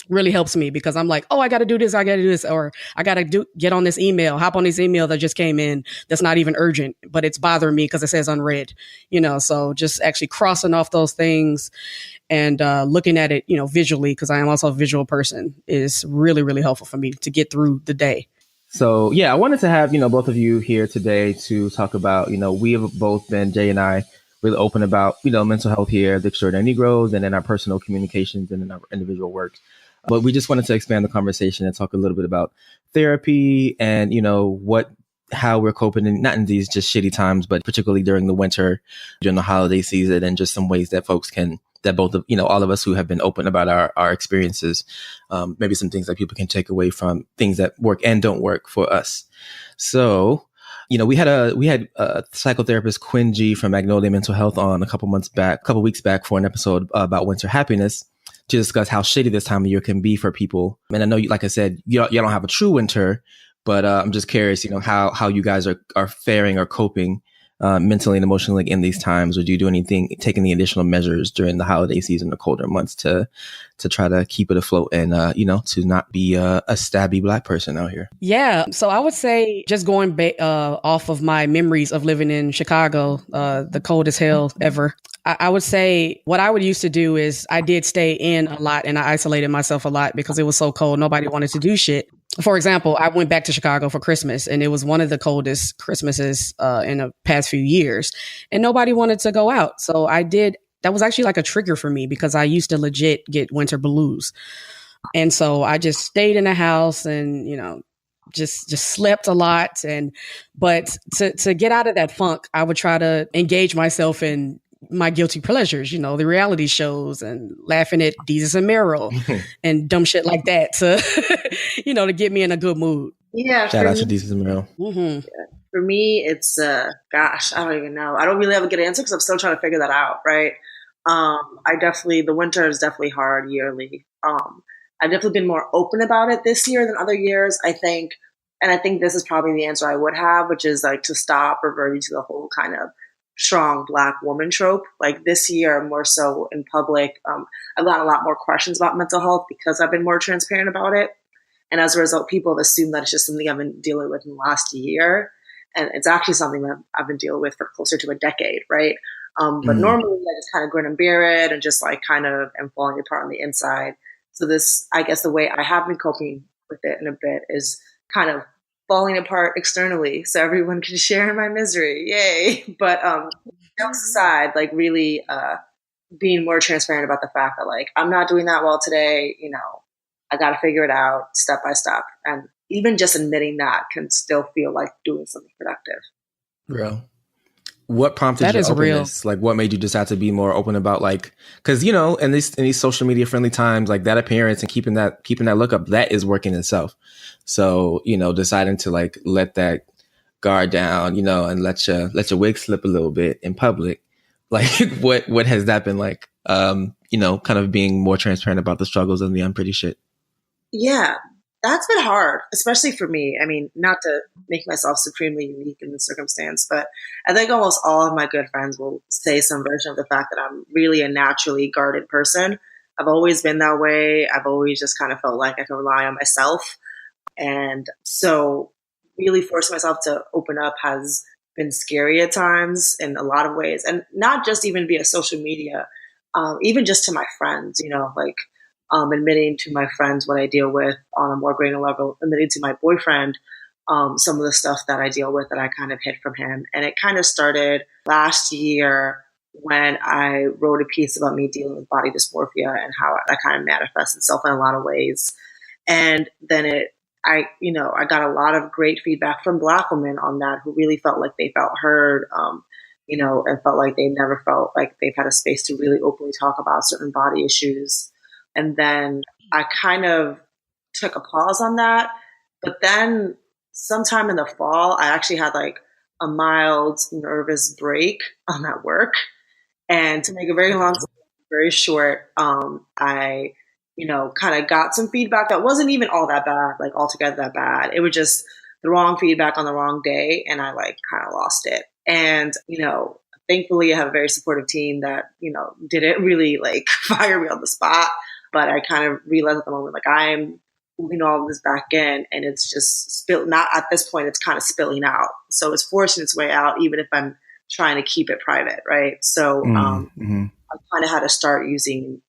H: really helps me, because I'm like, oh, I got to do this. Or I got to get on this email, hop on this email that just came in. That's not even urgent, but it's bothering me because it says unread, so just actually crossing off those things and looking at it, visually, because I am also a visual person, is really, really helpful for me to get through the day.
B: So, yeah, I wanted to have, both of you here today to talk about, we have both been, Jay and I, really open about, mental health here, the Extraordinary Negroes, and in our personal communications and in our individual work. But we just wanted to expand the conversation and talk a little bit about therapy and, how we're coping, not in these just shitty times, but particularly during the winter, during the holiday season, and just some ways that folks can, that both of, all of us who have been open about our experiences, maybe some things that people can take away from things that work and don't work for us. So, we had a psychotherapist, Quinn G from Magnolia Mental Health, on a couple weeks back for an episode about winter happiness, to discuss how shitty this time of year can be for people. And I know, like I said, you don't have a true winter, but I'm just curious, how you guys are faring or coping mentally and emotionally in these times, or do you do anything, take any additional measures during the holiday season or colder months to try to keep it afloat and, to not be a stabby Black person out here?
H: Yeah. So I would say, just going off of my memories of living in Chicago, the coldest hell ever, I would say what I would used to do is I did stay in a lot and I isolated myself a lot because it was so cold. Nobody wanted to do shit. For example, I went back to Chicago for Christmas and it was one of the coldest Christmases in the past few years and nobody wanted to go out. So that was actually like a trigger for me because I used to legit get winter blues. And so I just stayed in the house and, just slept a lot. But to get out of that funk, I would try to engage myself in my guilty pleasures, the reality shows and laughing at Deezus and Meryl and dumb shit like that to, to get me in a good mood.
I: Yeah.
B: Shout out to Deezus and Meryl.
H: Mm-hmm.
I: Yeah. For me, it's, I don't even know. I don't really have a good answer because I'm still trying to figure that out. Right. The winter is definitely hard yearly. I've definitely been more open about it this year than other years, I think. And I think this is probably the answer I would have, which is like to stop reverting to the whole kind of strong Black woman trope. Like this year, more so in public, I've gotten a lot more questions about mental health because I've been more transparent about it. And as a result, people have assumed that it's just something I've been dealing with in the last year. And it's actually something that I've been dealing with for closer to a decade, right? But normally I just kind of grin and bear it and just like kind of am falling apart on the inside. So this, I guess the way I have been coping with it in a bit is kind of falling apart externally so everyone can share in my misery. Yay. But jokes aside, like really being more transparent about the fact that like I'm not doing that well today, I got to figure it out step by step. And even just admitting that can still feel like doing something productive.
B: Real. What prompted
H: that
B: your
H: is
B: openness? Like, what made you decide to be more open about, like, because in these social media friendly times, like that appearance and keeping that look up, that is working itself. So deciding to like let that guard down, and let your wig slip a little bit in public. Like, what has that been like? Kind of being more transparent about the struggles and the unpretty shit.
I: Yeah, that's been hard, especially for me. I mean, not to make myself supremely unique in the circumstance, but I think almost all of my good friends will say some version of the fact that I'm really a naturally guarded person. I've always been that way. I've always just kind of felt like I can rely on myself. And so really forcing myself to open up has been scary at times in a lot of ways. And not just even via social media, even just to my friends, admitting to my friends what I deal with on a more granular level, admitting to my boyfriend some of the stuff that I deal with that I kind of hid from him. And it kind of started last year when I wrote a piece about me dealing with body dysmorphia and how that kind of manifests itself in a lot of ways. And then I got a lot of great feedback from Black women on that who really felt like they felt heard, and felt like they never felt like they've had a space to really openly talk about certain body issues. And then I kind of took a pause on that. But then sometime in the fall, I actually had like a mild nervous break at work. And to make a very long story very short, I, kind of got some feedback that wasn't even all that bad, like altogether that bad. It was just the wrong feedback on the wrong day. And I like kind of lost it. And, thankfully I have a very supportive team that, didn't really like fire me on the spot. But I kind of realized at the moment, like I'm moving all of this back in and it's just not at this point, it's kind of spilling out. So it's forcing its way out, even if I'm trying to keep it private. Right. So I kind of had to start using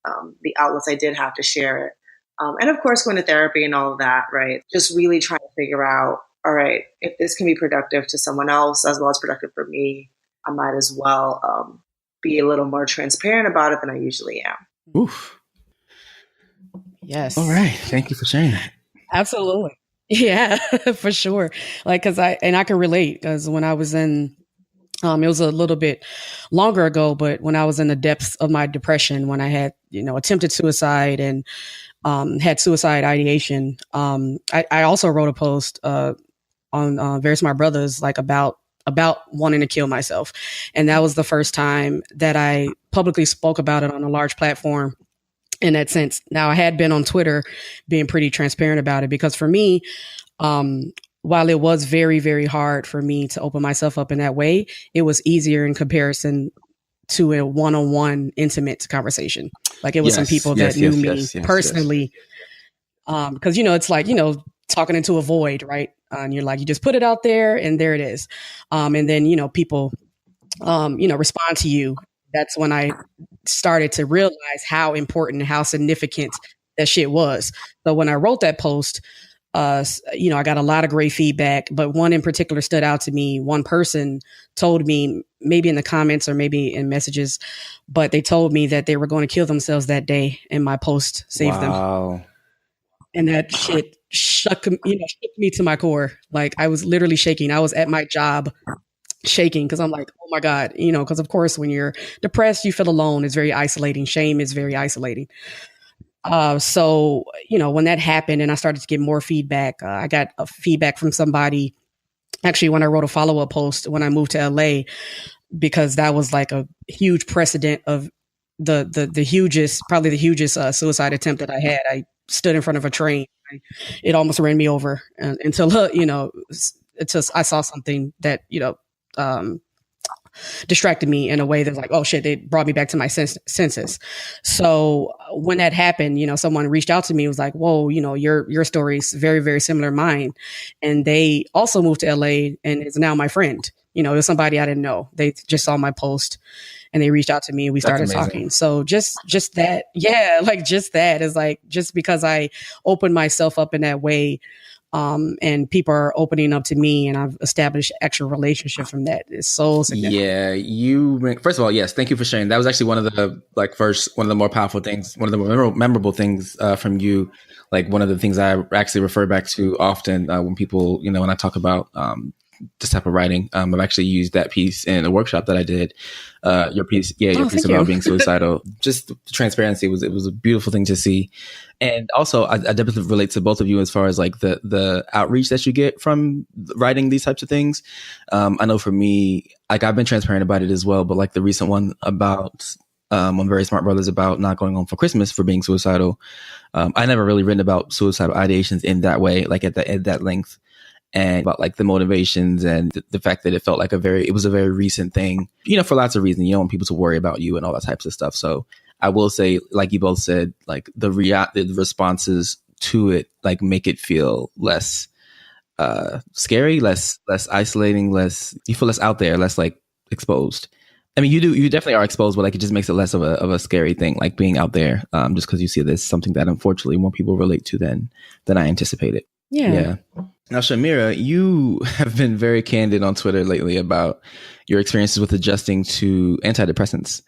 I: the outlets I did have to share it. And of course, going to therapy and all of that. Right. Just really trying to figure out, all right, if this can be productive to someone else as well as productive for me, I might as well be a little more transparent about it than I usually am.
B: Oof.
H: Yes.
B: All right. Thank you for sharing that.
H: Absolutely. Yeah, for sure. Like, I can relate because when I was in, it was a little bit longer ago, but when I was in the depths of my depression, when I had, attempted suicide and had suicide ideation, I also wrote a post on Very Smart Brothas, like about wanting to kill myself. And that was the first time that I publicly spoke about it on a large platform. In that sense. Now I had been on Twitter being pretty transparent about it because for me, while it was very, very hard for me to open myself up in that way, it was easier in comparison to a one-on-one intimate conversation. Like it was some people that knew me personally. Because, you know, it's like, you know, talking into a void, right? And you're like, you just put it out there and there it is. And then, you know, people, you know, respond to you. That's when I started to realize how important, how significant that shit was. So when I wrote that post, you know, I got a lot of great feedback, but one in particular stood out to me. One person told me, maybe in the comments or maybe in messages, but they told me that they were going to kill themselves that day, and my post saved them. And that shit shook me to my core. Like I was literally shaking. I was at my job shaking because I'm like, oh my God, you know, because of course when you're depressed, you feel alone. It's very isolating. Shame is very isolating. So, you know, when that happened and I started to get more feedback, I got a feedback from somebody actually when I wrote a follow-up post when I moved to LA, because that was like a huge precedent of the hugest suicide attempt that I had. I stood in front of a train. It almost ran me over until, you know, I saw something that, you know, distracted me in a way that's like, oh shit, it brought me back to my senses. So when that happened, you know, someone reached out to me, was like, whoa, you know, your story is very, very similar to mine. And they also moved to LA and is now my friend. You know, it was somebody I didn't know. They just saw my post and they reached out to me and we started talking. So just that, yeah, like just that is like, just because I opened myself up in that way, and people are opening up to me and I've established actual relationship from that is so significant.
B: Yeah, first of all, yes, thank you for sharing. That was actually one of the more powerful things, one of the memorable things from you. Like one of the things I actually refer back to often when people, you know, when I talk about this type of writing. I've actually used that piece in a workshop that I did. Your piece about being suicidal. Just the transparency it was a beautiful thing to see. And also I definitely relate to both of you as far as like the outreach that you get from writing these types of things. I know for me, like I've been transparent about it as well, but like the recent one about on Very Smart Brothas about not going home for Christmas for being suicidal. I never really written about suicidal ideations in that way, like at that length. And about like the motivations and the fact that it felt like it was a very recent thing, you know, for lots of reasons. You don't want people to worry about you and all that types of stuff. So I will say, like you both said, like the responses to it, like make it feel less scary, less isolating, you feel less out there, less like exposed. I mean, you definitely are exposed, but like it just makes it less of a scary thing, like being out there, just because you see this something that unfortunately more people relate to than I anticipated. Yeah. Now, Shamira, you have been very candid on Twitter lately about your experiences with adjusting to antidepressants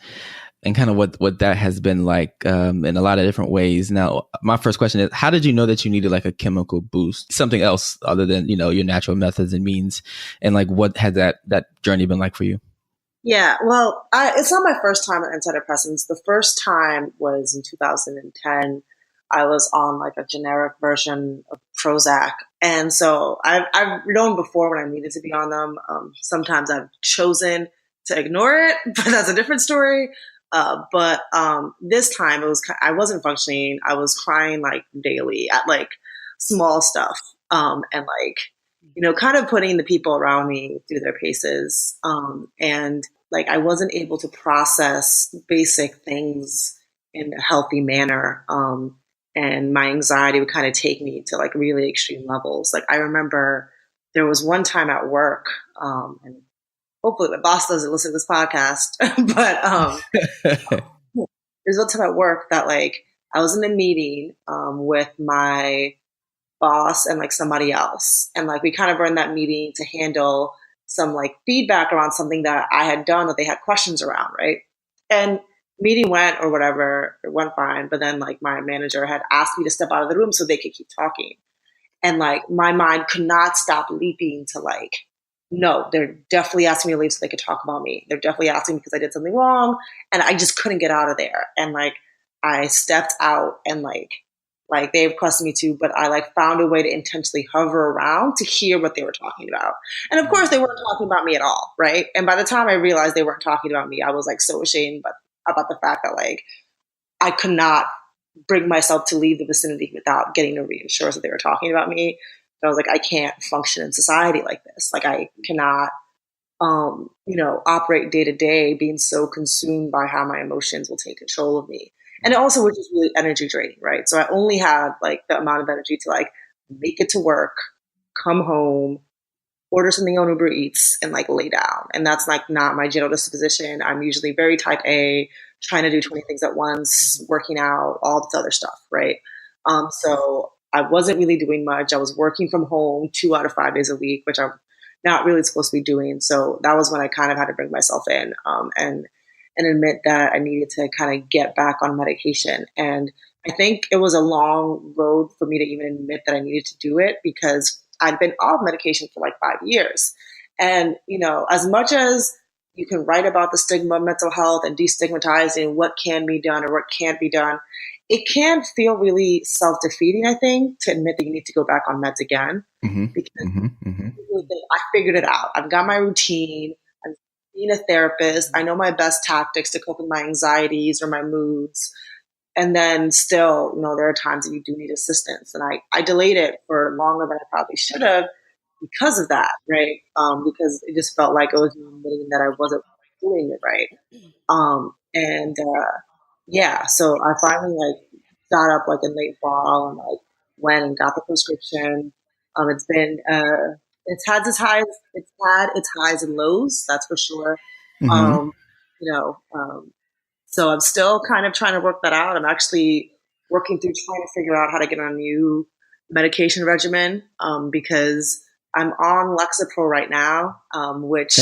B: and kind of what that has been like in a lot of different ways. Now, my first question is, how did you know that you needed like a chemical boost, something else other than, you know, your natural methods and means? And like, what had that journey been like for you?
I: Yeah, well, it's not my first time on antidepressants. The first time was in 2010. I was on like a generic version of Prozac. And so I've known before when I needed to be on them. Sometimes I've chosen to ignore it, but that's a different story. But this time I wasn't functioning. I was crying like daily at like small stuff. And like, you know, kind of putting the people around me through their paces. And like, I wasn't able to process basic things in a healthy manner. And my anxiety would kind of take me to like really extreme levels. Like I remember there was one time at work, and hopefully my boss doesn't listen to this podcast, but there's one time at work that like I was in a meeting with my boss and like somebody else. And like we kind of were in that meeting to handle some like feedback around something that I had done that they had questions around, right? And meeting went or whatever, it went fine. But then like my manager had asked me to step out of the room so they could keep talking. And like my mind could not stop leaping to like, no, they're definitely asking me to leave so they could talk about me. They're definitely asking me because I did something wrong. And I just couldn't get out of there. And like I stepped out and like they requested me to, but I like found a way to intentionally hover around to hear what they were talking about. And of course they weren't talking about me at all. Right. And by the time I realized they weren't talking about me, I was like so ashamed about the fact that like I could not bring myself to leave the vicinity without getting a reassurance that they were talking about me. I was like, I can't function in society like this. Like I cannot, operate day to day being so consumed by how my emotions will take control of me. And it also was just really energy draining, right? So I only had like the amount of energy to like make it to work, come home, order something on Uber Eats, and like lay down. And that's like not my general disposition. I'm usually very type A, trying to do 20 things at once, working out, all this other stuff, right? So I wasn't really doing much. I was working from home 2 out of 5 days a week, which I'm not really supposed to be doing. So that was when I kind of had to bring myself in and admit that I needed to kind of get back on medication. And I think it was a long road for me to even admit that I needed to do it, because I'd been off medication for like 5 years. And, as much as you can write about the stigma of mental health and destigmatizing what can be done or what can't be done, it can feel really self-defeating, I think, to admit that you need to go back on meds again. Because I figured it out. I've got my routine. I'm being a therapist. I know my best tactics to cope with my anxieties or my moods. And then still, there are times that you do need assistance. And I delayed it for longer than I probably should have because of that, right? Because it just felt like it was admitting that I wasn't doing it right. So I finally like got up like in late fall and like went and got the prescription. It's had its highs and lows, that's for sure. So I'm still kind of trying to work that out. I'm actually working through trying to figure out how to get on a new medication regimen because I'm on Lexapro right now, which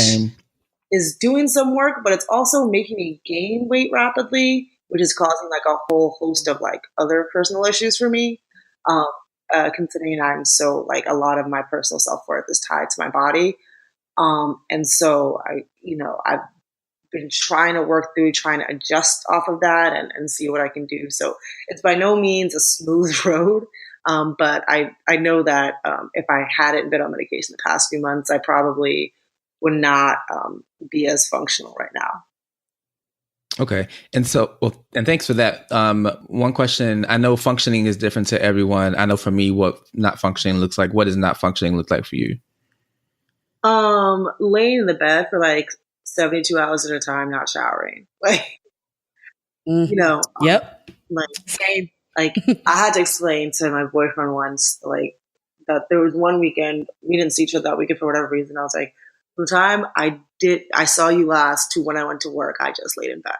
I: is doing some work, but it's also making me gain weight rapidly, which is causing like a whole host of like other personal issues for me. Considering I'm so like a lot of my personal self-worth is tied to my body. And so I've been trying to adjust off of that and see what I can do. So it's by no means a smooth road. But I know that if I hadn't been on medication the past few months, I probably would not be as functional right now.
B: Okay. And so, and thanks for that. One question, I know functioning is different to everyone. I know for me, what not functioning looks like. What does not functioning look like for you?
I: Laying in the bed for like 72 hours at a time, not showering. Like,
H: Yep.
I: Like,
H: same.
I: Like, I had to explain to my boyfriend once, like, that there was one weekend, we didn't see each other that weekend for whatever reason. I was like, from the time I saw you last to when I went to work, I just laid in bed,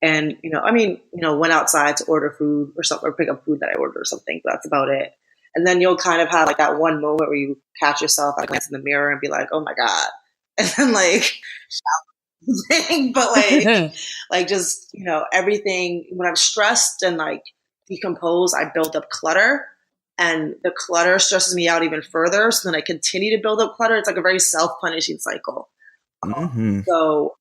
I: And, went outside to order food or something, or pick up food that I ordered or something. But that's about it. And then you'll kind of have like that one moment where you catch yourself at a glance in the mirror and be like, oh my God. And then like, but like just, everything, when I'm stressed and like decomposed, I build up clutter, and the clutter stresses me out even further. So then I continue to build up clutter. It's like a very self-punishing cycle. So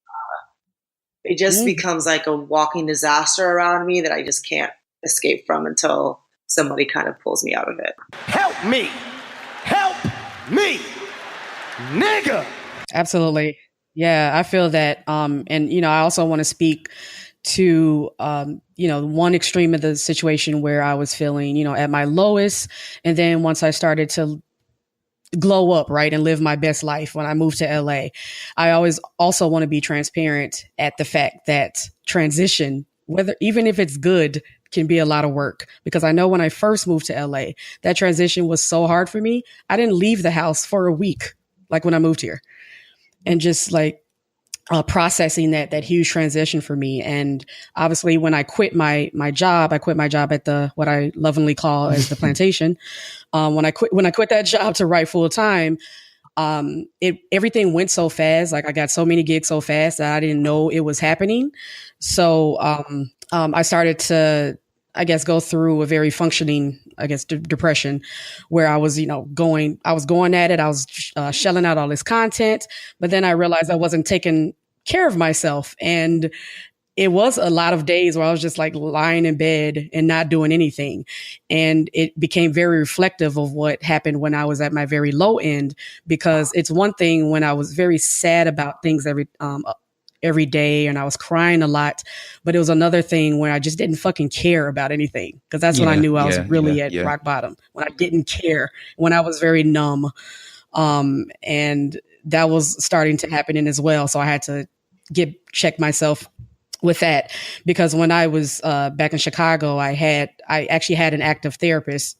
I: it just becomes like a walking disaster around me that I just can't escape from until somebody kind of pulls me out of it.
D: Help me, nigga.
H: Absolutely. Yeah, I feel that. And, I also want to speak to, one extreme of the situation where I was feeling, at my lowest. And then once I started to glow up, right, and live my best life when I moved to LA, I always also want to be transparent at the fact that transition, even if it's good, can be a lot of work, because I know when I first moved to LA, that transition was so hard for me. I didn't leave the house for a week, like when I moved here. And just like processing that huge transition for me. And obviously when I quit my job, at what I lovingly call as the plantation. When I quit that job to write full time, everything went so fast. Like I got so many gigs so fast that I didn't know it was happening. So I started to, go through a very functioning, depression, where I was, going at it. I was shelling out all this content, but then I realized I wasn't taking care of myself. And it was a lot of days where I was just like lying in bed and not doing anything. And it became very reflective of what happened when I was at my very low end, because it's one thing when I was very sad about things every day and I was crying a lot. But it was another thing where I just didn't fucking care about anything. Because that's when I knew I was really at rock bottom, when I didn't care, when I was very numb. And that was starting to happen in as well. So I had to check myself with that, because when I was back in Chicago, I actually had an active therapist.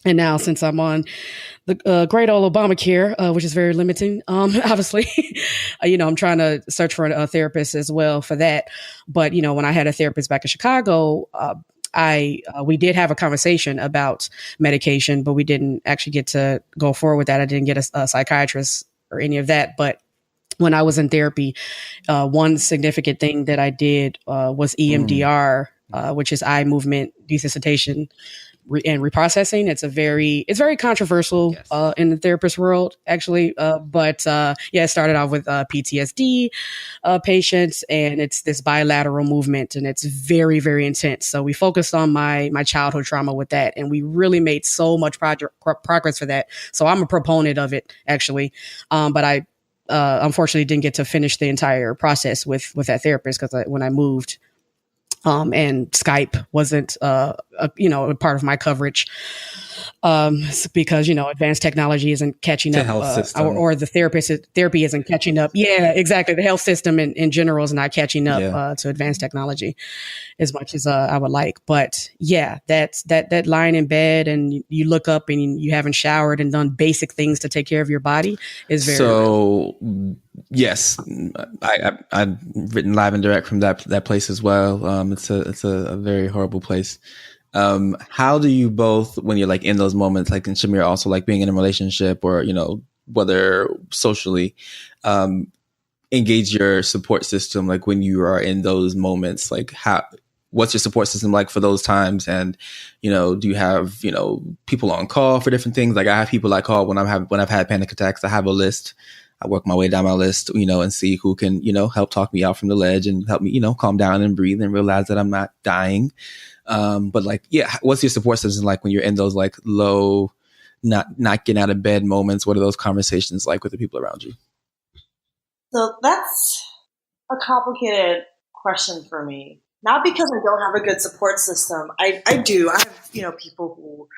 H: And now, since I'm on the great old Obamacare, which is very limiting, obviously, I'm trying to search for a therapist as well for that. But, when I had a therapist back in Chicago, we did have a conversation about medication, but we didn't actually get to go forward with that. I didn't get a psychiatrist or any of that. But when I was in therapy, one significant thing that I did was EMDR, which is eye movement desensitization and reprocessing. It's very controversial in the therapist world, actually. But it started off with PTSD patients, and it's this bilateral movement, and it's very, very intense. So we focused on my childhood trauma with that, and we really made so much progress for that. So I'm a proponent of it, actually. But I unfortunately didn't get to finish the entire process with that therapist, because when I moved, and Skype wasn't, a part of my coverage, because, advanced technology isn't catching up, or the therapy isn't catching up. Yeah, exactly. The health system in general is not catching up to advanced technology as much as I would like. But yeah, that's that lying in bed and you look up and you haven't showered and done basic things to take care of your body is very real.
B: Yes, I've written live and direct from that place as well. It's a very horrible place. How do you both, when you're like in those moments, like in Shamira, also like being in a relationship or, whether socially, engage your support system? Like when you are in those moments, like what's your support system like for those times? And, do you have, people on call for different things? Like I have people I call when I've had panic attacks. I have a list. I work my way down my list, and see who can, help talk me out from the ledge and help me, calm down and breathe and realize that I'm not dying. But what's your support system like when you're in those like low, not getting out of bed moments? What are those conversations like with the people around you?
I: So that's a complicated question for me. Not because I don't have a good support system. I do. I have, people who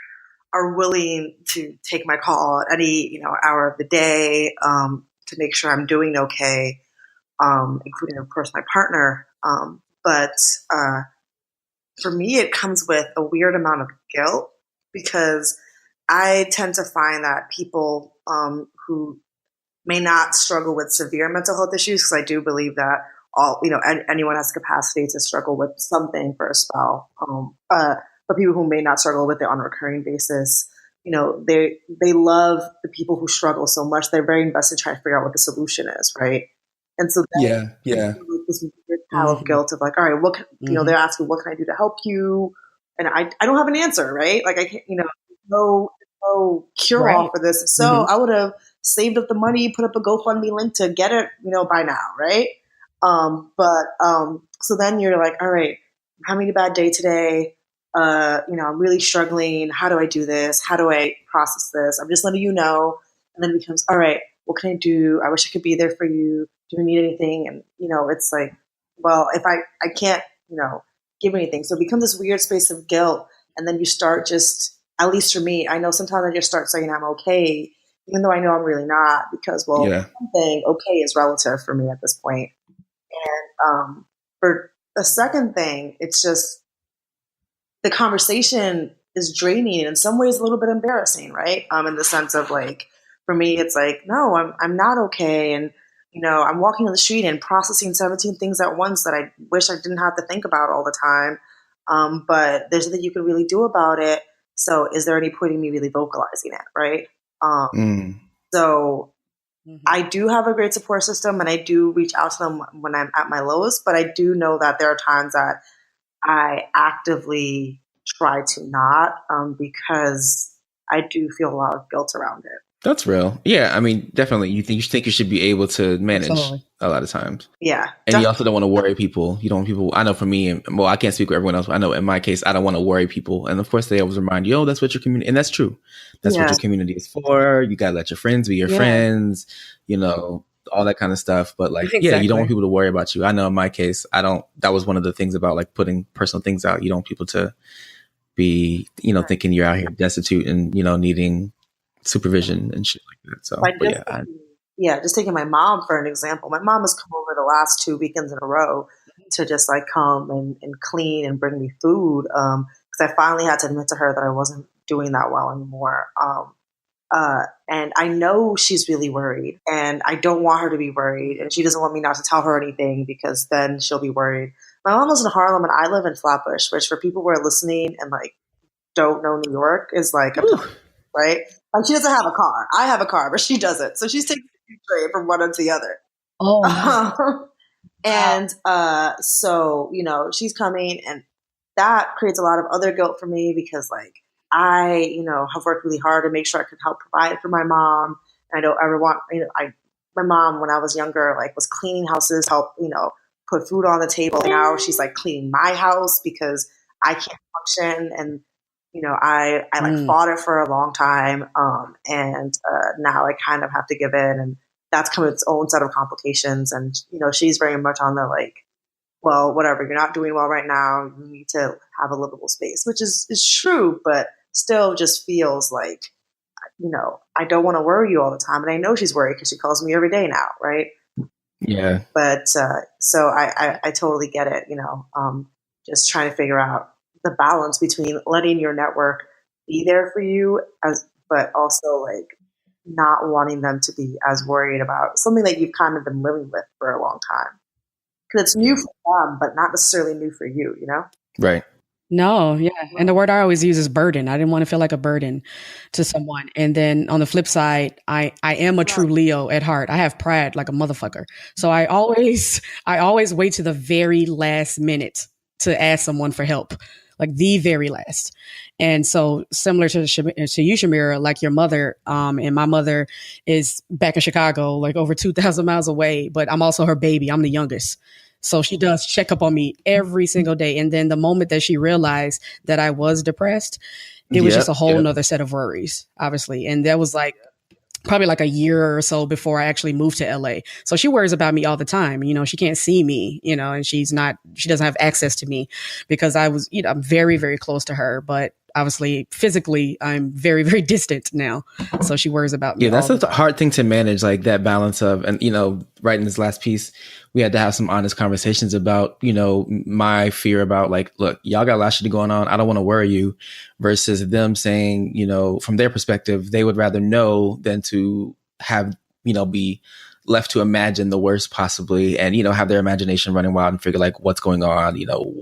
I: are willing to take my call at any, hour of the day, to make sure I'm doing okay, including, of course, my partner. But for me, it comes with a weird amount of guilt, because I tend to find that people who may not struggle with severe mental health issues, because I do believe that anyone has capacity to struggle with something for a spell. But people who may not struggle with it on a recurring basis, they love the people who struggle so much. They're very invested in trying to figure out what the solution is, right? And so this weird pile of guilt of like, all right, they're asking, what can I do to help you? And I don't have an answer, right? Like I can't, no cure all for this. So I would have saved up the money, put up a GoFundMe link to get it, by now, right? So then you're like, all right, I'm having a bad day today. I'm really struggling. How do I do this? How do I process this? I'm just letting you know. And then it becomes, all right, what can I do? I wish I could be there for you. Do you need anything? And, it's like, well, if I can't, give anything. So it becomes this weird space of guilt. And then you start just, at least for me, I know sometimes I just start saying I'm okay, even though I know I'm really not, because, something okay is relative for me at this point. And for the second thing, it's just, the conversation is draining and in some ways a little bit embarrassing, right? In the sense of like, for me, it's like, no, I'm not okay. And, I'm walking on the street and processing 17 things at once that I wish I didn't have to think about all the time. But there's nothing you can really do about it. So is there any point in me really vocalizing it, right? So I do have a great support system and I do reach out to them when I'm at my lowest, but I do know that there are times that I actively try to not, because I do feel a lot of guilt around it.
B: That's real. Yeah, I mean, definitely. You think you should be able to manage a lot of times.
I: Yeah.
B: And you also don't want to worry people. You don't want people. I know for me, I can't speak for everyone else. But I know in my case, I don't want to worry people. And of course, they always remind you, that's what your community, and that's true. That's what your community is for. You got to let your friends be your friends. all that kind of stuff. But like,
H: Exactly.
B: yeah, you don't want people to worry about you. I know in my case, that was one of the things about like putting personal things out. You don't want people to be, thinking you're out here destitute and, needing supervision and shit like that. So,
I: just taking my mom for an example. My mom has come over the last 2 weekends in a row to just like come and clean and bring me food. Because I finally had to admit to her that I wasn't doing that well anymore. And I know she's really worried, and I don't want her to be worried, and she doesn't want me not to tell her anything because then she'll be worried. My mom lives in Harlem and I live in Flatbush, which for people who are listening and like don't know New York is like a ton, right? Like she doesn't have a car. I have a car, but she doesn't. So she's taking the train from one end to the other.
H: Oh,
I: and so, she's coming, and that creates a lot of other guilt for me because like I, have worked really hard to make sure I could help provide for my mom. And I don't ever want, my mom, when I was younger, like was cleaning houses, help, put food on the table. Now she's like cleaning my house because I can't function. And, I like fought it for a long time. And now I kind of have to give in, and that's come with its own set of complications. And, she's very much on the like, well, whatever, you're not doing well right now. You need to have a livable space, which is true, but still just feels like, I don't want to worry you all the time. And I know she's worried because she calls me every day now. Right.
B: Yeah.
I: But so I totally get it, just trying to figure out the balance between letting your network be there for you but also like not wanting them to be as worried about something that you've kind of been living with for a long time. Because it's new for them, but not necessarily new for you,
B: Right.
H: no, yeah. And the word I always use is burden. I didn't want to feel like a burden to someone. And then on the flip side, I am a true Leo at heart. I have pride like a motherfucker. So I always wait to the very last minute to ask someone for help, like the very last. And so similar to you, Shamira, like your mother, and my mother is back in Chicago, like over 2,000 miles away, but I'm also her baby. I'm the youngest. So she does check up on me every single day. And then the moment that she realized that I was depressed, it was just a whole nother set of worries, obviously. And that was like probably like a year or so before I actually moved to LA. So she worries about me all the time. She can't see me, and she doesn't have access to me because I was, I'm very, very close to her, but obviously physically I'm very, very distant now. So she worries about me.
B: Yeah, that's a hard thing to manage, like that balance of, and, writing this last piece, we had to have some honest conversations about, my fear about like, look, y'all got a lot of shit going on. I don't want to worry you, versus them saying, from their perspective, they would rather know than to have, be left to imagine the worst possibly, and, have their imagination running wild and figure like what's going on,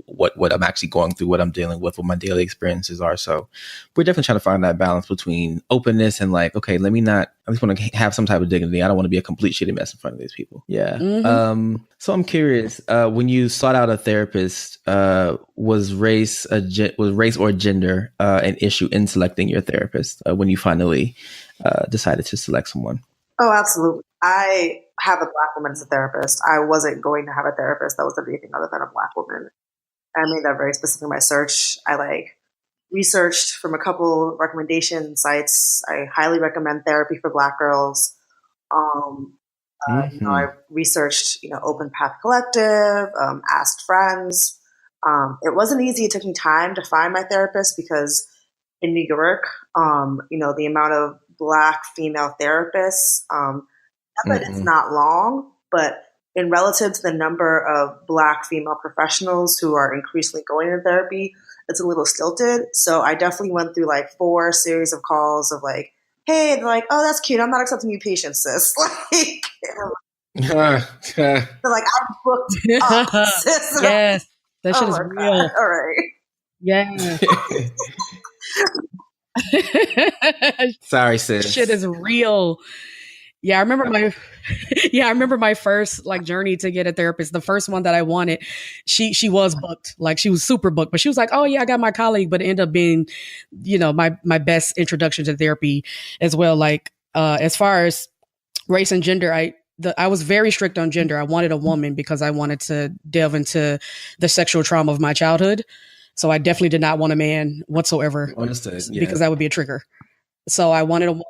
B: what I'm actually going through, what I'm dealing with, what my daily experiences are. So we're definitely trying to find that balance between openness and like, okay, let me not, I just want to have some type of dignity. I don't want to be a complete shitty mess in front of these people. Yeah.
H: Mm-hmm.
B: So I'm curious, when you sought out a therapist, was race or gender an issue in selecting your therapist when you finally decided to select someone?
I: Oh, absolutely. I have a Black woman as a therapist. I wasn't going to have a therapist that was anything other than a Black woman. I made that very specific in my search. I researched from a couple recommendation sites. I highly recommend therapy for Black girls. I researched, Open Path Collective, asked friends. It wasn't easy. It took me time to find my therapist because in New York, the amount of Black female therapists, but it's not long, but in relative to the number of Black female professionals who are increasingly going to therapy, it's a little stilted. So I definitely went through 4 series of calls of hey, they're like, oh, that's cute. I'm not accepting new patients, sis. They're like, I'm booked up, sis.
H: Yes, that shit is real.
I: God. All right.
H: Yeah.
B: Sorry, sis.
H: Shit is real. Yeah, I remember my first journey to get a therapist. The first one that I wanted, she was booked. She was super booked, but she was like, "Oh yeah, I got my colleague," but it ended up being, my best introduction to therapy as well. As far as race and gender, I was very strict on gender. I wanted a woman because I wanted to delve into the sexual trauma of my childhood. So I definitely did not want a man whatsoever.
B: Understood. Yeah.
H: Because that would be a trigger. So I wanted a woman.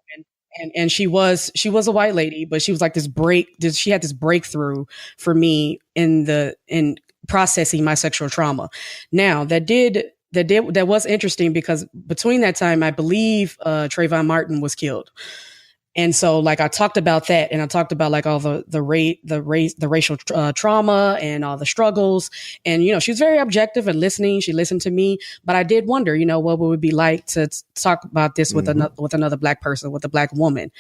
H: And she was a white lady, but she was like she had this breakthrough for me in processing my sexual trauma. Now that was interesting because between that time, I believe Trayvon Martin was killed. And so like I talked about that, and I talked about like all the racial trauma and all the struggles. And, you know, she was very objective and listening. She listened to me, but I did wonder, you know, what would it be like to talk about this with another Black person, with a Black woman.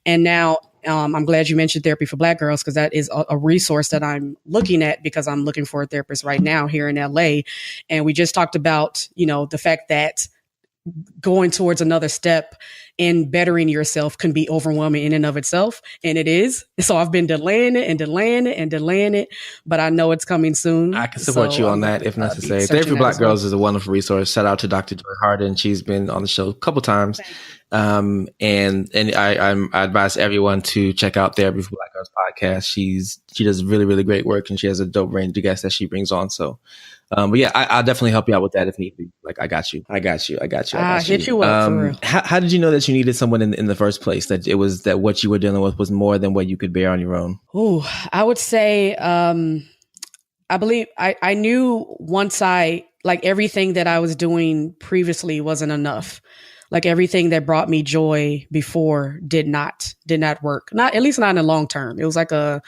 H: And now I'm glad you mentioned Therapy for Black Girls, because that is a resource that I'm looking at, because I'm looking for a therapist right now here in LA. And we just talked about, you know, the fact that going towards another step in bettering yourself can be overwhelming in and of itself. And it is. So I've been delaying it, but I know it's coming soon.
B: I can support you on that if necessary. Therapy for Black Girls is a wonderful resource. Shout out to Dr. Joy Harden. She's been on the show a couple times. And I advise everyone to check out Therapy for Black Girls podcast. She does really, really great work, and she has a dope range of guests that she brings on. So, but yeah, I'll definitely help you out with that if need be. Like, I got you. I'll hit you up for real. How did you know that you needed someone in the first place? That what you were dealing with was more than what you could bear on your own?
H: Oh, I would say, I believe I knew once like everything that I was doing previously wasn't enough. Like everything that brought me joy before did not work. At least not in the long term. It was like a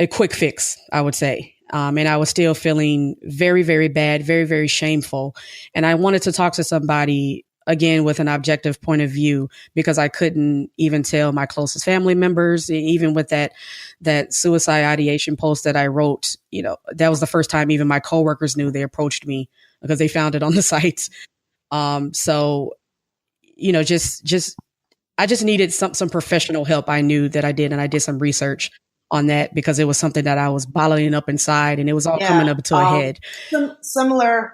H: quick fix, I would say. And I was still feeling very, very bad, very, very shameful. And I wanted to talk to somebody, again, with an objective point of view, because I couldn't even tell my closest family members. Even with that suicide ideation post that I wrote, you know, that was the first time even my coworkers knew. They approached me because they found it on the site. So, you know, I just needed some professional help. I knew that I did, and I did some research on that because it was something that I was bottling up inside, and it was all coming up to a head.
I: Similar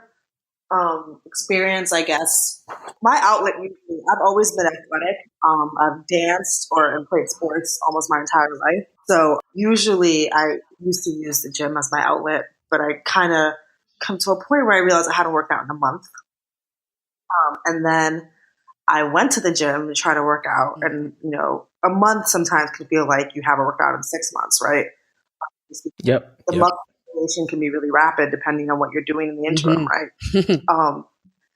I: experience, I guess. My outlet, usually, I've always been athletic. I've danced and played sports almost my entire life. So usually I used to use the gym as my outlet, but I kind of come to a point where I realized I hadn't worked out in a month. And then I went to the gym to try to work out, and, you know, a month sometimes can feel like you haven't worked out in 6 months, right?
B: Yep.
I: The muscle can be really rapid depending on what you're doing in the interim, right?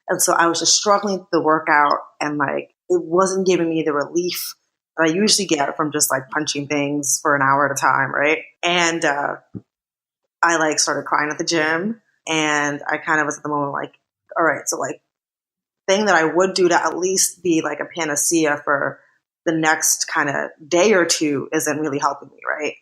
I: And so I was just struggling with the workout, and like it wasn't giving me the relief that I usually get from just like punching things for an hour at a time, right? And I like started crying at the gym, and I kind of was at the moment like, all right, so like thing that I would do to at least be like a panacea for the next kind of day or two isn't really helping me, right?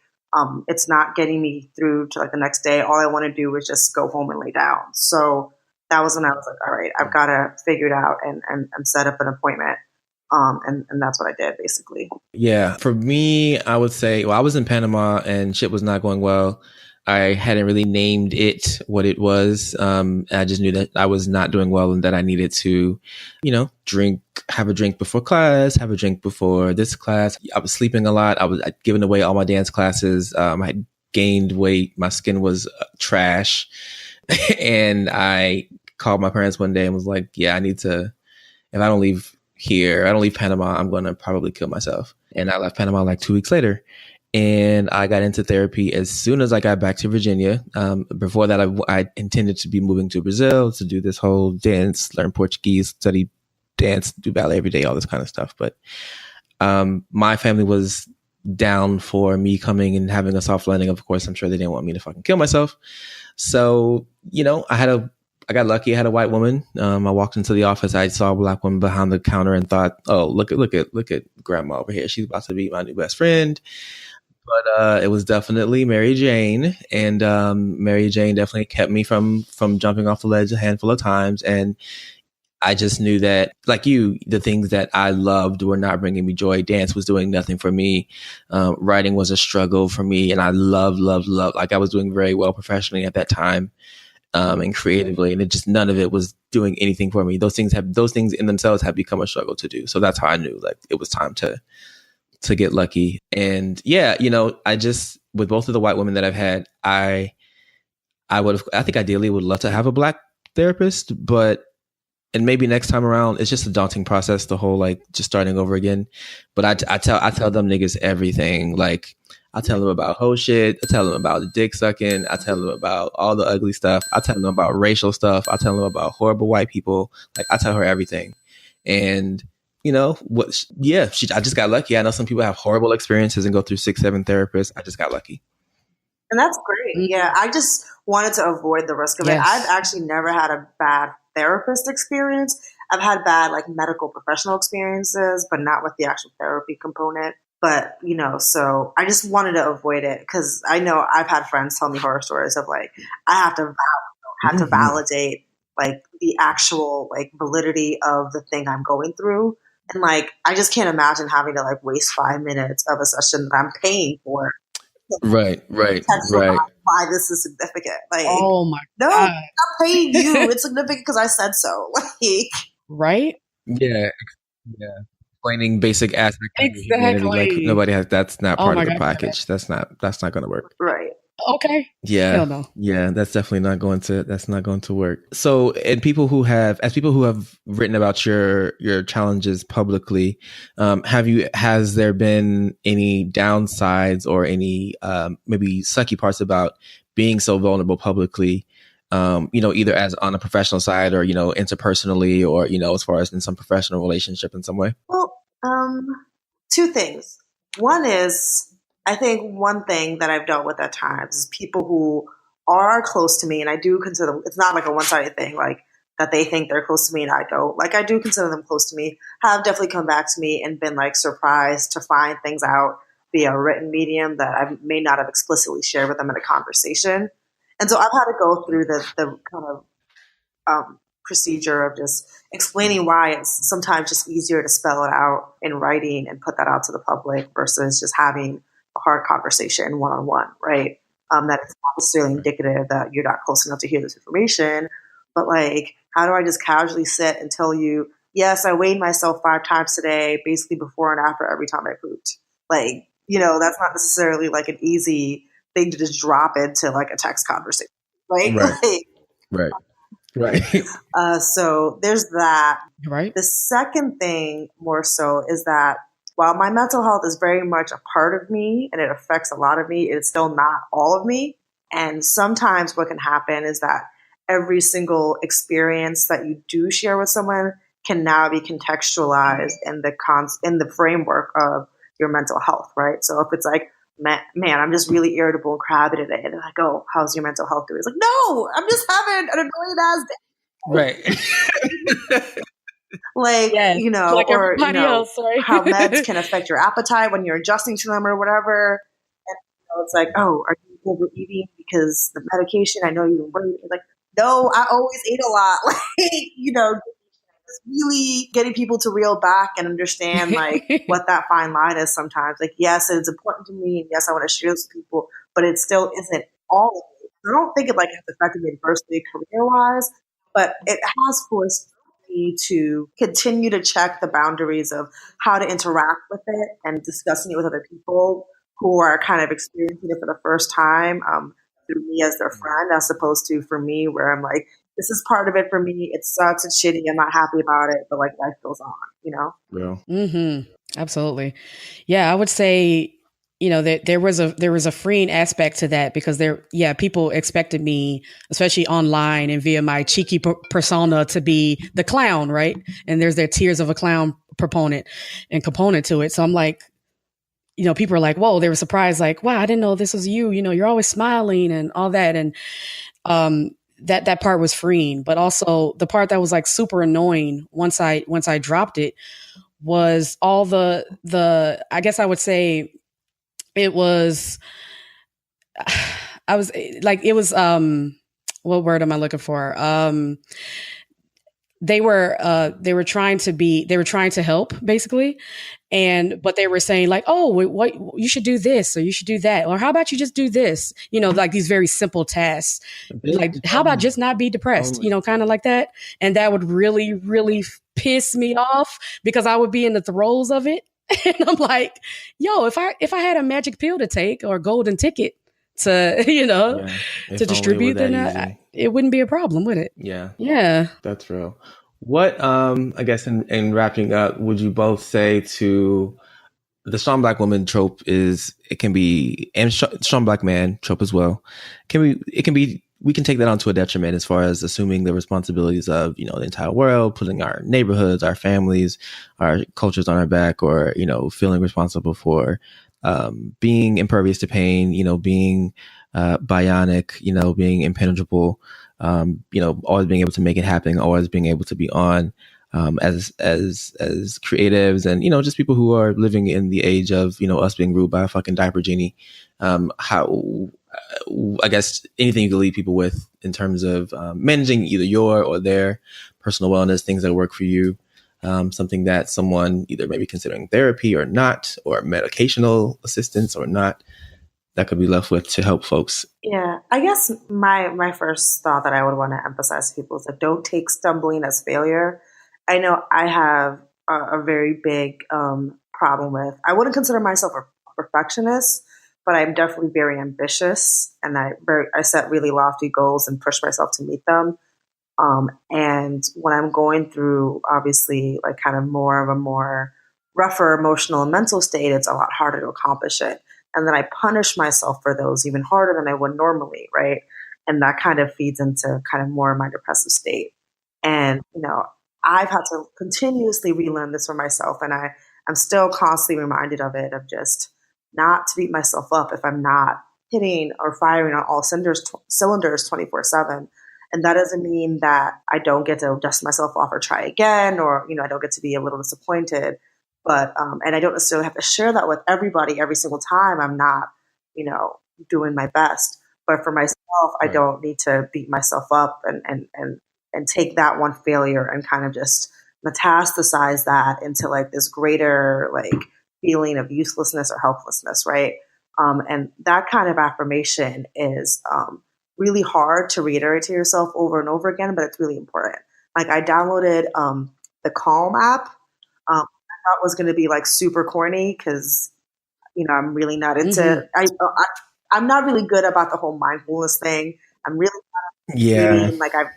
I: It's not getting me through to like the next day. All I want to do is just go home and lay down. So that was when I was like, all right, I've got to figure it out and set up an appointment. And that's what I did basically.
B: Yeah. For me, I would say, well, I was in Panama and shit was not going well. I hadn't really named it what it was. I just knew that I was not doing well and that I needed to, you know, have a drink before class, have a drink before this class. I was sleeping a lot. I'd given away all my dance classes. I had gained weight. My skin was trash. And I called my parents one day and was like, yeah, I need to, if I don't leave Panama, I'm going to probably kill myself. And I left Panama like 2 weeks later. And I got into therapy as soon as I got back to Virginia. Before that, I intended to be moving to Brazil to do this whole dance, learn Portuguese, study dance, do ballet every day, all this kind of stuff. But my family was down for me coming and having a soft landing. Of course, I'm sure they didn't want me to fucking kill myself. So, you know, I got lucky. I had a white woman. I walked into the office. I saw a Black woman behind the counter and thought, oh, look at grandma over here. She's about to be my new best friend. But it was definitely Mary Jane, and Mary Jane definitely kept me from jumping off the ledge a handful of times. And I just knew that, like you, the things that I loved were not bringing me joy. Dance was doing nothing for me. Writing was a struggle for me, and I loved. Like I was doing very well professionally at that time, and creatively, and it just none of it was doing anything for me. Those things in themselves have become a struggle to do. So that's how I knew like it was time to get lucky. And yeah, you know, I just, with both of the white women that I've had, I think ideally would love to have a Black therapist, but and maybe next time around, it's just a daunting process, the whole like just starting over again. But I tell them niggas everything. Like I tell them about whole shit. I tell them about the dick sucking. I tell them about all the ugly stuff. I tell them about racial stuff. I tell them about horrible white people. Like I tell her everything. And you know what? Yeah, I just got lucky. I know some people have horrible experiences and go through 6-7 therapists. I just got lucky.
I: And that's great. Yeah, I just wanted to avoid the risk of it. I've actually never had a bad therapist experience. I've had bad like medical professional experiences, but not with the actual therapy component. But, you know, so I just wanted to avoid it because I know I've had friends tell me horror stories of like, I have to validate like the actual like validity of the thing I'm going through. And like, I just can't imagine having to like waste 5 minutes of a session that I'm paying for.
B: Right.
I: Why this is significant. Like,
H: oh my
I: God.
H: I'm
I: not paying you. It's significant because I said so. Like,
H: right?
B: Yeah. Explaining basic aspects of humanity. Like nobody has. That's not part of the package. That's not going to work.
I: Right.
H: Okay.
B: Yeah.
H: Hell no.
B: Yeah. That's definitely not going to. That's not going to work. So, and people who have written about your challenges publicly, has there been any downsides or any maybe sucky parts about being so vulnerable publicly? Either as on a professional side or, interpersonally or, as far as in some professional relationship in some way?
I: Well, two things. One is, I think one thing that I've dealt with at times is people who are close to me, and I do consider them, it's not like a one-sided thing, like that they think they're close to me and I don't. Like I do consider them close to me, have definitely come back to me and been like surprised to find things out via a written medium that I may not have explicitly shared with them in a conversation. And so I've had to go through the kind of procedure of just explaining why it's sometimes just easier to spell it out in writing and put that out to the public versus just having a hard conversation one-on-one, right? That it's not necessarily indicative that you're not close enough to hear this information, but like, how do I just casually sit and tell you, yes, I weighed myself 5 times today, basically before and after every time I pooped. Like, that's not necessarily like an easy thing to just drop into like a text conversation, right?
B: Right.
I: So there's that.
H: Right.
I: The second thing more so is that while my mental health is very much a part of me and it affects a lot of me, it's still not all of me. And sometimes what can happen is that every single experience that you do share with someone can now be contextualized in the framework of your mental health, right? So if it's like, man, I'm just really irritable and crabby today. And they're like, oh, how's your mental health doing? It's like, no, I'm just having an annoying ass day.
B: Right.
I: Like,
H: yes, like
I: or,
H: else, right?
I: how meds can affect your appetite when you're adjusting to them or whatever. And it's like, oh, are you overeating because the medication? I know you've been worried. Like, no, I always ate a lot. Like, just really getting people to reel back and understand like what that fine line is sometimes. Like, yes, it's important to me. And yes, I want to share this with people, but it still isn't all of it. I don't think it like has affected me adversely career-wise, but it has forced me to continue to check the boundaries of how to interact with it and discussing it with other people who are kind of experiencing it for the first time through me as their friend, as opposed to for me where I'm like, this is part of it for me. It sucks. It's shitty. I'm not happy about it, but like life goes on,
B: Yeah.
H: Mm-hmm. Absolutely. Yeah, I would say, that there was a freeing aspect to that because people expected me, especially online and via my cheeky persona, to be the clown, right? And there's their tears of a clown proponent and component to it. So I'm like, people are like, whoa, they were surprised, like, wow, I didn't know this was you. You're always smiling and all that. And that part was freeing, but also the part that was like super annoying once I dropped it was all the I guess I would say it was what word am I looking for? They were trying to help basically. But they were saying like, oh, what you should do this or you should do that. Or how about you just do this? Like these very simple tasks. Like, how about just not be depressed? Kind of like that. And that would really, really piss me off because I would be in the throes of it. And I'm like, yo, if I had a magic pill to take or a golden ticket to, to distribute, then it wouldn't be a problem, would it?
B: Yeah.
H: Yeah.
B: That's real. What, I guess in wrapping up, would you both say to the strong black woman trope it can be, and strong black man trope as well, we can take that onto a detriment as far as assuming the responsibilities of, the entire world, putting our neighborhoods, our families, our cultures on our back, or, feeling responsible for, being impervious to pain, being, bionic, being impenetrable, always being able to make it happen, always being able to be on, as creatives and, just people who are living in the age of, us being ruled by a fucking diaper genie. I guess anything you can leave people with in terms of managing either your or their personal wellness, things that work for you, something that someone either maybe considering therapy or not, or medicational assistance or not, that could be left with to help folks.
I: Yeah, I guess my first thought that I would want to emphasize to people is that don't take stumbling as failure. I know I have a very big problem with, I wouldn't consider myself a perfectionist, but I'm definitely very ambitious, and I set really lofty goals and push myself to meet them. And when I'm going through, obviously, like kind of more of a more rougher emotional and mental state, it's a lot harder to accomplish it. And then I punish myself for those even harder than I would normally, right? And that kind of feeds into kind of more of my depressive state. And, I've had to continuously relearn this for myself, and I'm still constantly reminded of it, of just not to beat myself up if I'm not hitting or firing on all cylinders 24/7. And that doesn't mean that I don't get to dust myself off or try again, or, I don't get to be a little disappointed. But, and I don't necessarily have to share that with everybody every single time I'm not, doing my best. But for myself, right, I don't need to beat myself up and take that one failure and kind of just metastasize that into like this greater like feeling of uselessness or helplessness, right? And that kind of affirmation is really hard to reiterate to yourself over and over again, but it's really important. Like I downloaded the Calm app. I thought was going to be like super corny because, I'm really not into, I'm not really good about the whole mindfulness thing. I'm really like I've,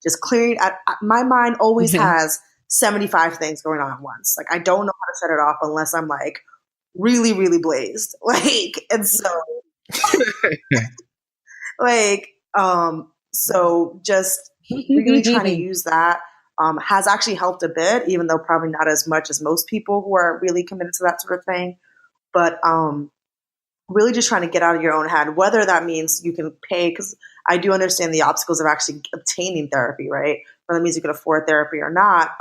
I: just clearing. My mind always has 75 things going on at once. Like I don't know how to set it off unless I'm like really, really blazed. Like, and so like, so just really trying to use that has actually helped a bit, even though probably not as much as most people who are really committed to that sort of thing. But really just trying to get out of your own head, whether that means you can pay, because I do understand the obstacles of actually obtaining therapy, right? Whether that means you can afford therapy or not,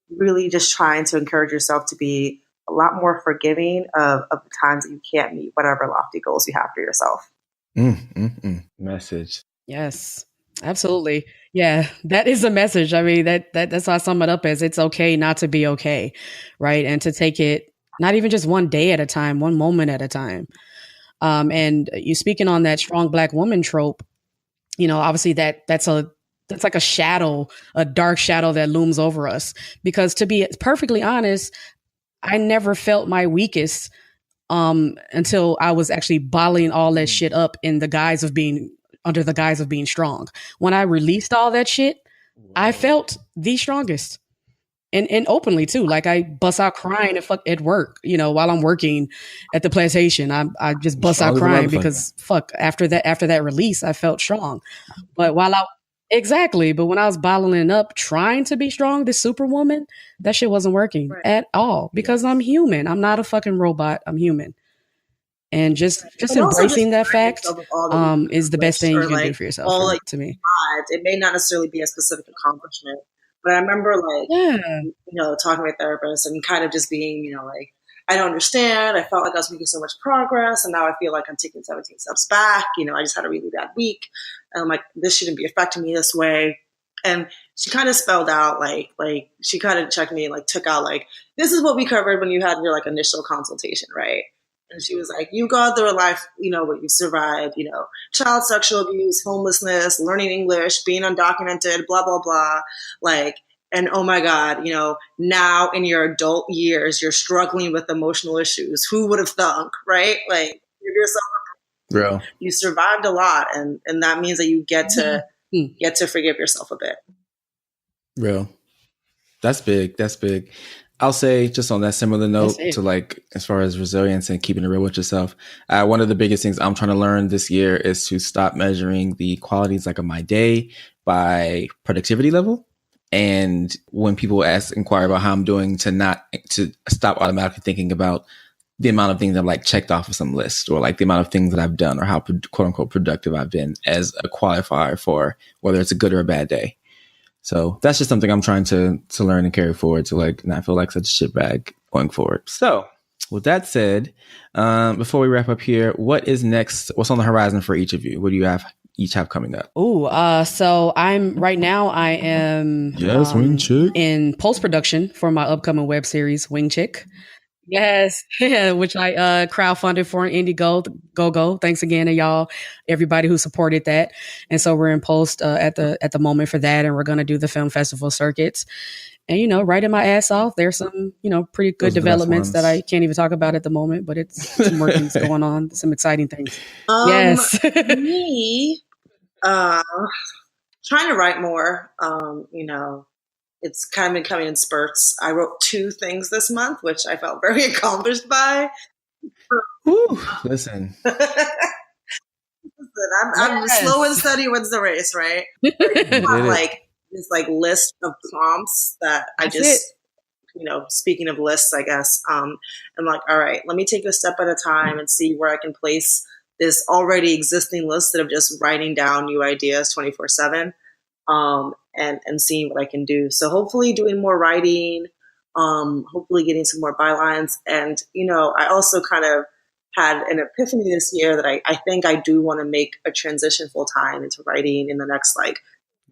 I: really just trying to encourage yourself to be a lot more forgiving of the times that you can't meet whatever lofty goals you have for yourself.
B: Message.
H: Yes, absolutely. Yeah, that is a message. I mean, that's how I sum it up as it's okay not to be okay, right? And to take it not even just one day at a time, one moment at a time. And you speaking on that strong black woman trope, obviously that's like a shadow, a dark shadow that looms over us. Because to be perfectly honest, I never felt my weakest until I was actually bottling all that shit up under the guise of being strong. When I released all that shit, I felt the strongest. And openly too, like I bust out crying at work, while I'm working at the plantation, I just bust out crying because after that release, I felt strong. But when I was bottling up, trying to be strong, this superwoman, that shit wasn't working at all because I'm human. I'm not a fucking robot. I'm human. And just embracing that fact is the best thing you can do for yourself, to me.
I: It may not necessarily be a specific accomplishment. But I remember talking to my therapist and kind of just being, like, I don't understand. I felt like I was making so much progress and now I feel like I'm taking 17 steps back. I just had a really bad week. And I'm like, this shouldn't be affecting me this way. And she kind of spelled out like she kind of checked me and like took out like, this is what we covered when you had your like initial consultation, right? And she was like, you've gone through a life, what you survived, child sexual abuse, homelessness, learning English, being undocumented, blah, blah, blah. Like, and oh my God, now in your adult years, you're struggling with emotional issues. Who would have thunk, right? Like, give yourself
B: Real.
I: You survived a lot. And that means that you get to forgive yourself a bit.
B: Real. That's big. That's big. I'll say just on that similar note
H: That's it.
B: to like, as far as resilience and keeping it real with yourself, one of the biggest things I'm trying to learn this year is to stop measuring the qualities like of my day by productivity level. And when people inquire about how I'm doing, to stop automatically thinking about the amount of things I've like checked off of some list, or like the amount of things that I've done, or how quote unquote productive I've been as a qualifier for whether it's a good or a bad day. So that's just something I'm trying to learn and carry forward to like not feel like such a shitbag going forward. So with that said, before we wrap up here, what is next? What's on the horizon for each of you? What do you each have coming up?
H: So I am
B: Wing Chick.
H: in post-production for my upcoming web series, Wing Chick. Yes, which I crowdfunded for an Indiegogo. Thanks again to y'all, everybody who supported that. And so we're in post at the moment for that, and we're going to do the film festival circuits. And writing my ass off. There's some pretty good developments that I can't even talk about at the moment, but it's some more things going on, some exciting things. Yes,
I: Me, trying to write more. It's kind of been coming in spurts. I wrote 2 things this month, which I felt very accomplished by.
B: Woo, listen.
I: I'm slow and steady wins the race, right? I have this list of prompts that I just, speaking of lists, I guess, I'm like, all right, let me take a step at a time and see where I can place this already existing list instead of just writing down new ideas 24/7. And seeing what I can do. So hopefully doing more writing, hopefully getting some more bylines. And, I also kind of had an epiphany this year that I think I do want to make a transition full time into writing in the next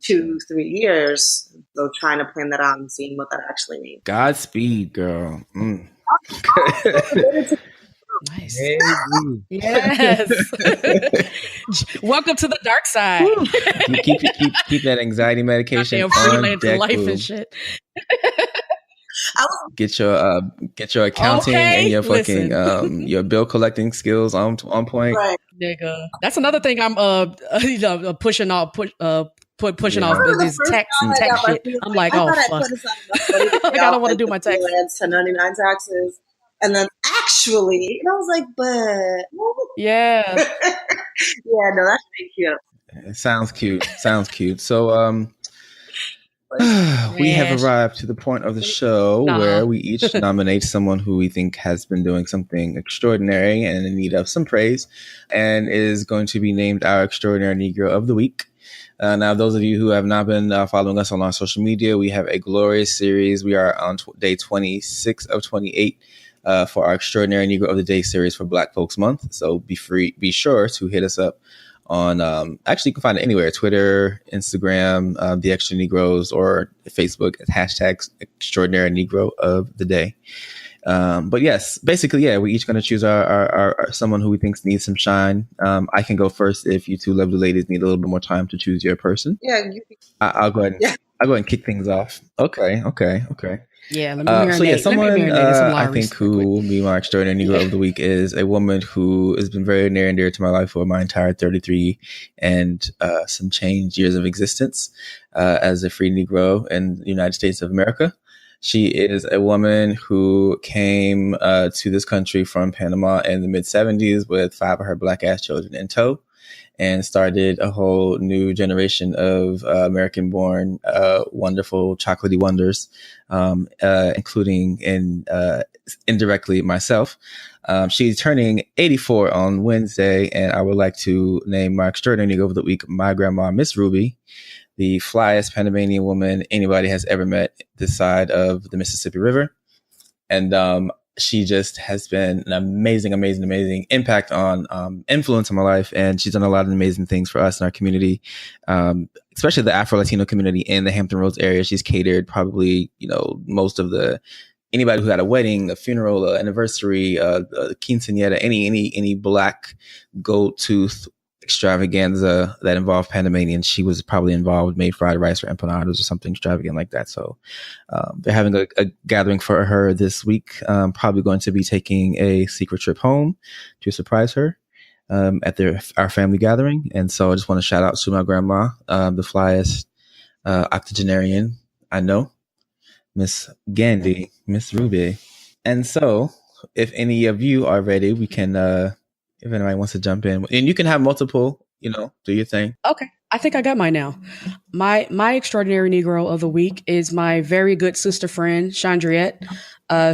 I: 2-3 years. So trying to plan that out and seeing what that actually means.
B: Godspeed, girl.
H: Nice. Yes. Welcome to the dark side.
B: keep that anxiety medication on deck,
H: life and shit.
B: Get your accounting and your fucking your bill collecting skills on point.
H: Right. Nigga. That's another thing I'm pushing off pushing off this tax shit. I'm like, oh fuck. I don't want to do my tax.
I: 1099 taxes. And then actually, and I was like, but
H: yeah.
I: Yeah, no, that's pretty cute.
B: It sounds cute. So we have arrived to the point of the show where we each nominate someone who we think has been doing something extraordinary and in need of some praise, and is going to be named our Extraordinary Negro of the Week. Now, those of you who have not been following us on our social media, we have a glorious series. We are on day 26 of 28 for our Extraordinary Negro of the Day series for Black Folks Month. So be sure to hit us up on, actually you can find it anywhere, Twitter, Instagram, The Extra Negroes, or Facebook at # Extraordinary Negro of the Day. But yes, basically, we're each going to choose our someone who we think needs some shine. I can go first if you two lovely ladies need a little bit more time to choose your person.
I: Yeah.
B: I'll go ahead. I'll go ahead and kick things off. Okay.
H: Yeah, let me hear
B: someone I think who will be my Extraordinary Negro of the Week is a woman who has been very near and dear to my life for my entire 33 and some change years of existence as a free Negro in the United States of America. She is a woman who came to this country from Panama in the mid-70s with 5 of her Black-ass children in tow, and started a whole new generation of American-born wonderful chocolatey wonders, including indirectly myself. She's turning 84 on Wednesday, and I would like to name my Extraordinary Negro of the Week, my grandma, Miss Ruby, the flyest Panamanian woman anybody has ever met this side of the Mississippi River. And she just has been an amazing impact on influence on my life. And she's done a lot of amazing things for us in our community, especially the Afro-Latino community in the Hampton Roads area. She's catered probably, most of anybody who had a wedding, a funeral, an anniversary, a quinceañera, any Black gold tooth extravaganza that involved Panamanians. She was probably involved, made fried rice or empanadas or something extravagant like that. So they're having a gathering for her this week. Probably going to be taking a secret trip home to surprise her at our family gathering. And so I just want to shout out to my grandma, the flyest octogenarian I know. Miss Gandhi, Miss Ruby. And so, if any of you are ready, we can, if anybody wants to jump in, and you can have multiple, do your thing.
H: Okay. I think I got mine now. My extraordinary Negro of the week is my very good sister friend, Chandriette.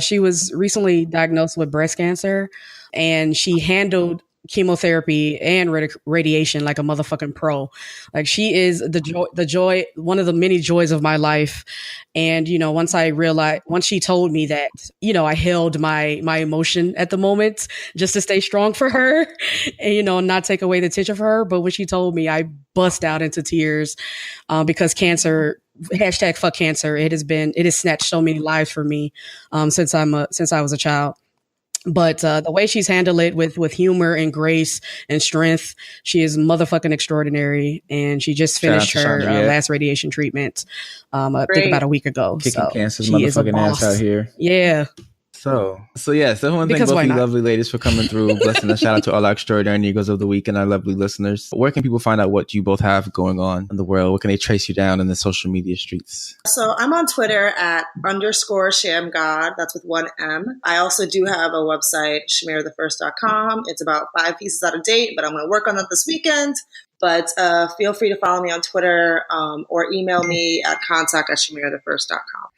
H: She was recently diagnosed with breast cancer, and she handled chemotherapy and radiation like a motherfucking pro. Like, she is the joy, one of the many joys of my life. And, once she told me that, I held my emotion at the moment just to stay strong for her and, not take away the attention from her. But when she told me, I bust out into tears, because cancer, hashtag fuck cancer. It has snatched so many lives for me, since I was a child. But the way she's handled it with humor and grace and strength, she is motherfucking extraordinary. And she just finished her last radiation treatment, I think about a week ago.
B: Kicking cancer's
H: she is a
B: motherfucking
H: boss
B: ass out here.
H: Yeah.
B: So yes, I want to thank both you lovely ladies for coming through, blessing us. Shout out to all our extraordinary Negroes of the week and our lovely listeners. Where can people find out what you both have going on in the world? Where can they trace you down in the social media streets?
I: So I'm on Twitter at _shamgod. That's with one M. I also do have a website, shamirthefirst.com. It's about 5 pieces out of date, but I'm going to work on that this weekend. But feel free to follow me on Twitter, or email me at contact@shamirthefirst.com.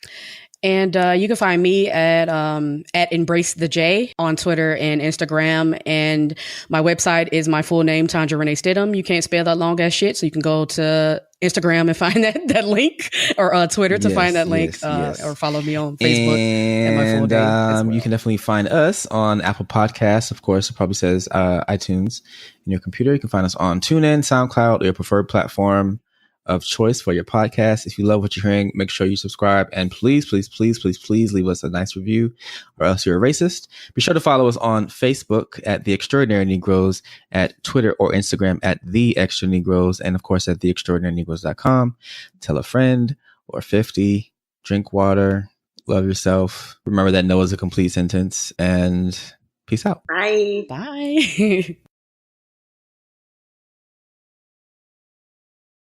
H: And you can find me at Embrace the J on Twitter and Instagram. And my website is my full name, Tonja Renée Stidhum. You can't spell that long ass shit, so you can go to Instagram and find that link, or Twitter to find that link, or follow me on Facebook. And my full name
B: you can definitely find us on Apple Podcasts. Of course, it probably says iTunes in your computer. You can find us on TuneIn, SoundCloud, or your preferred platform of choice for your podcast. If you love what you're hearing, make sure you subscribe, and please leave us a nice review, or else you're a racist. Be sure to follow us on Facebook at The Extraordinary Negroes, at Twitter or Instagram at The Extra Negroes, and of course at theextraordinarynegroes.com. Tell a friend or 50, drink water, love yourself. Remember that no is a complete sentence, and peace out.
I: Bye.
H: Bye.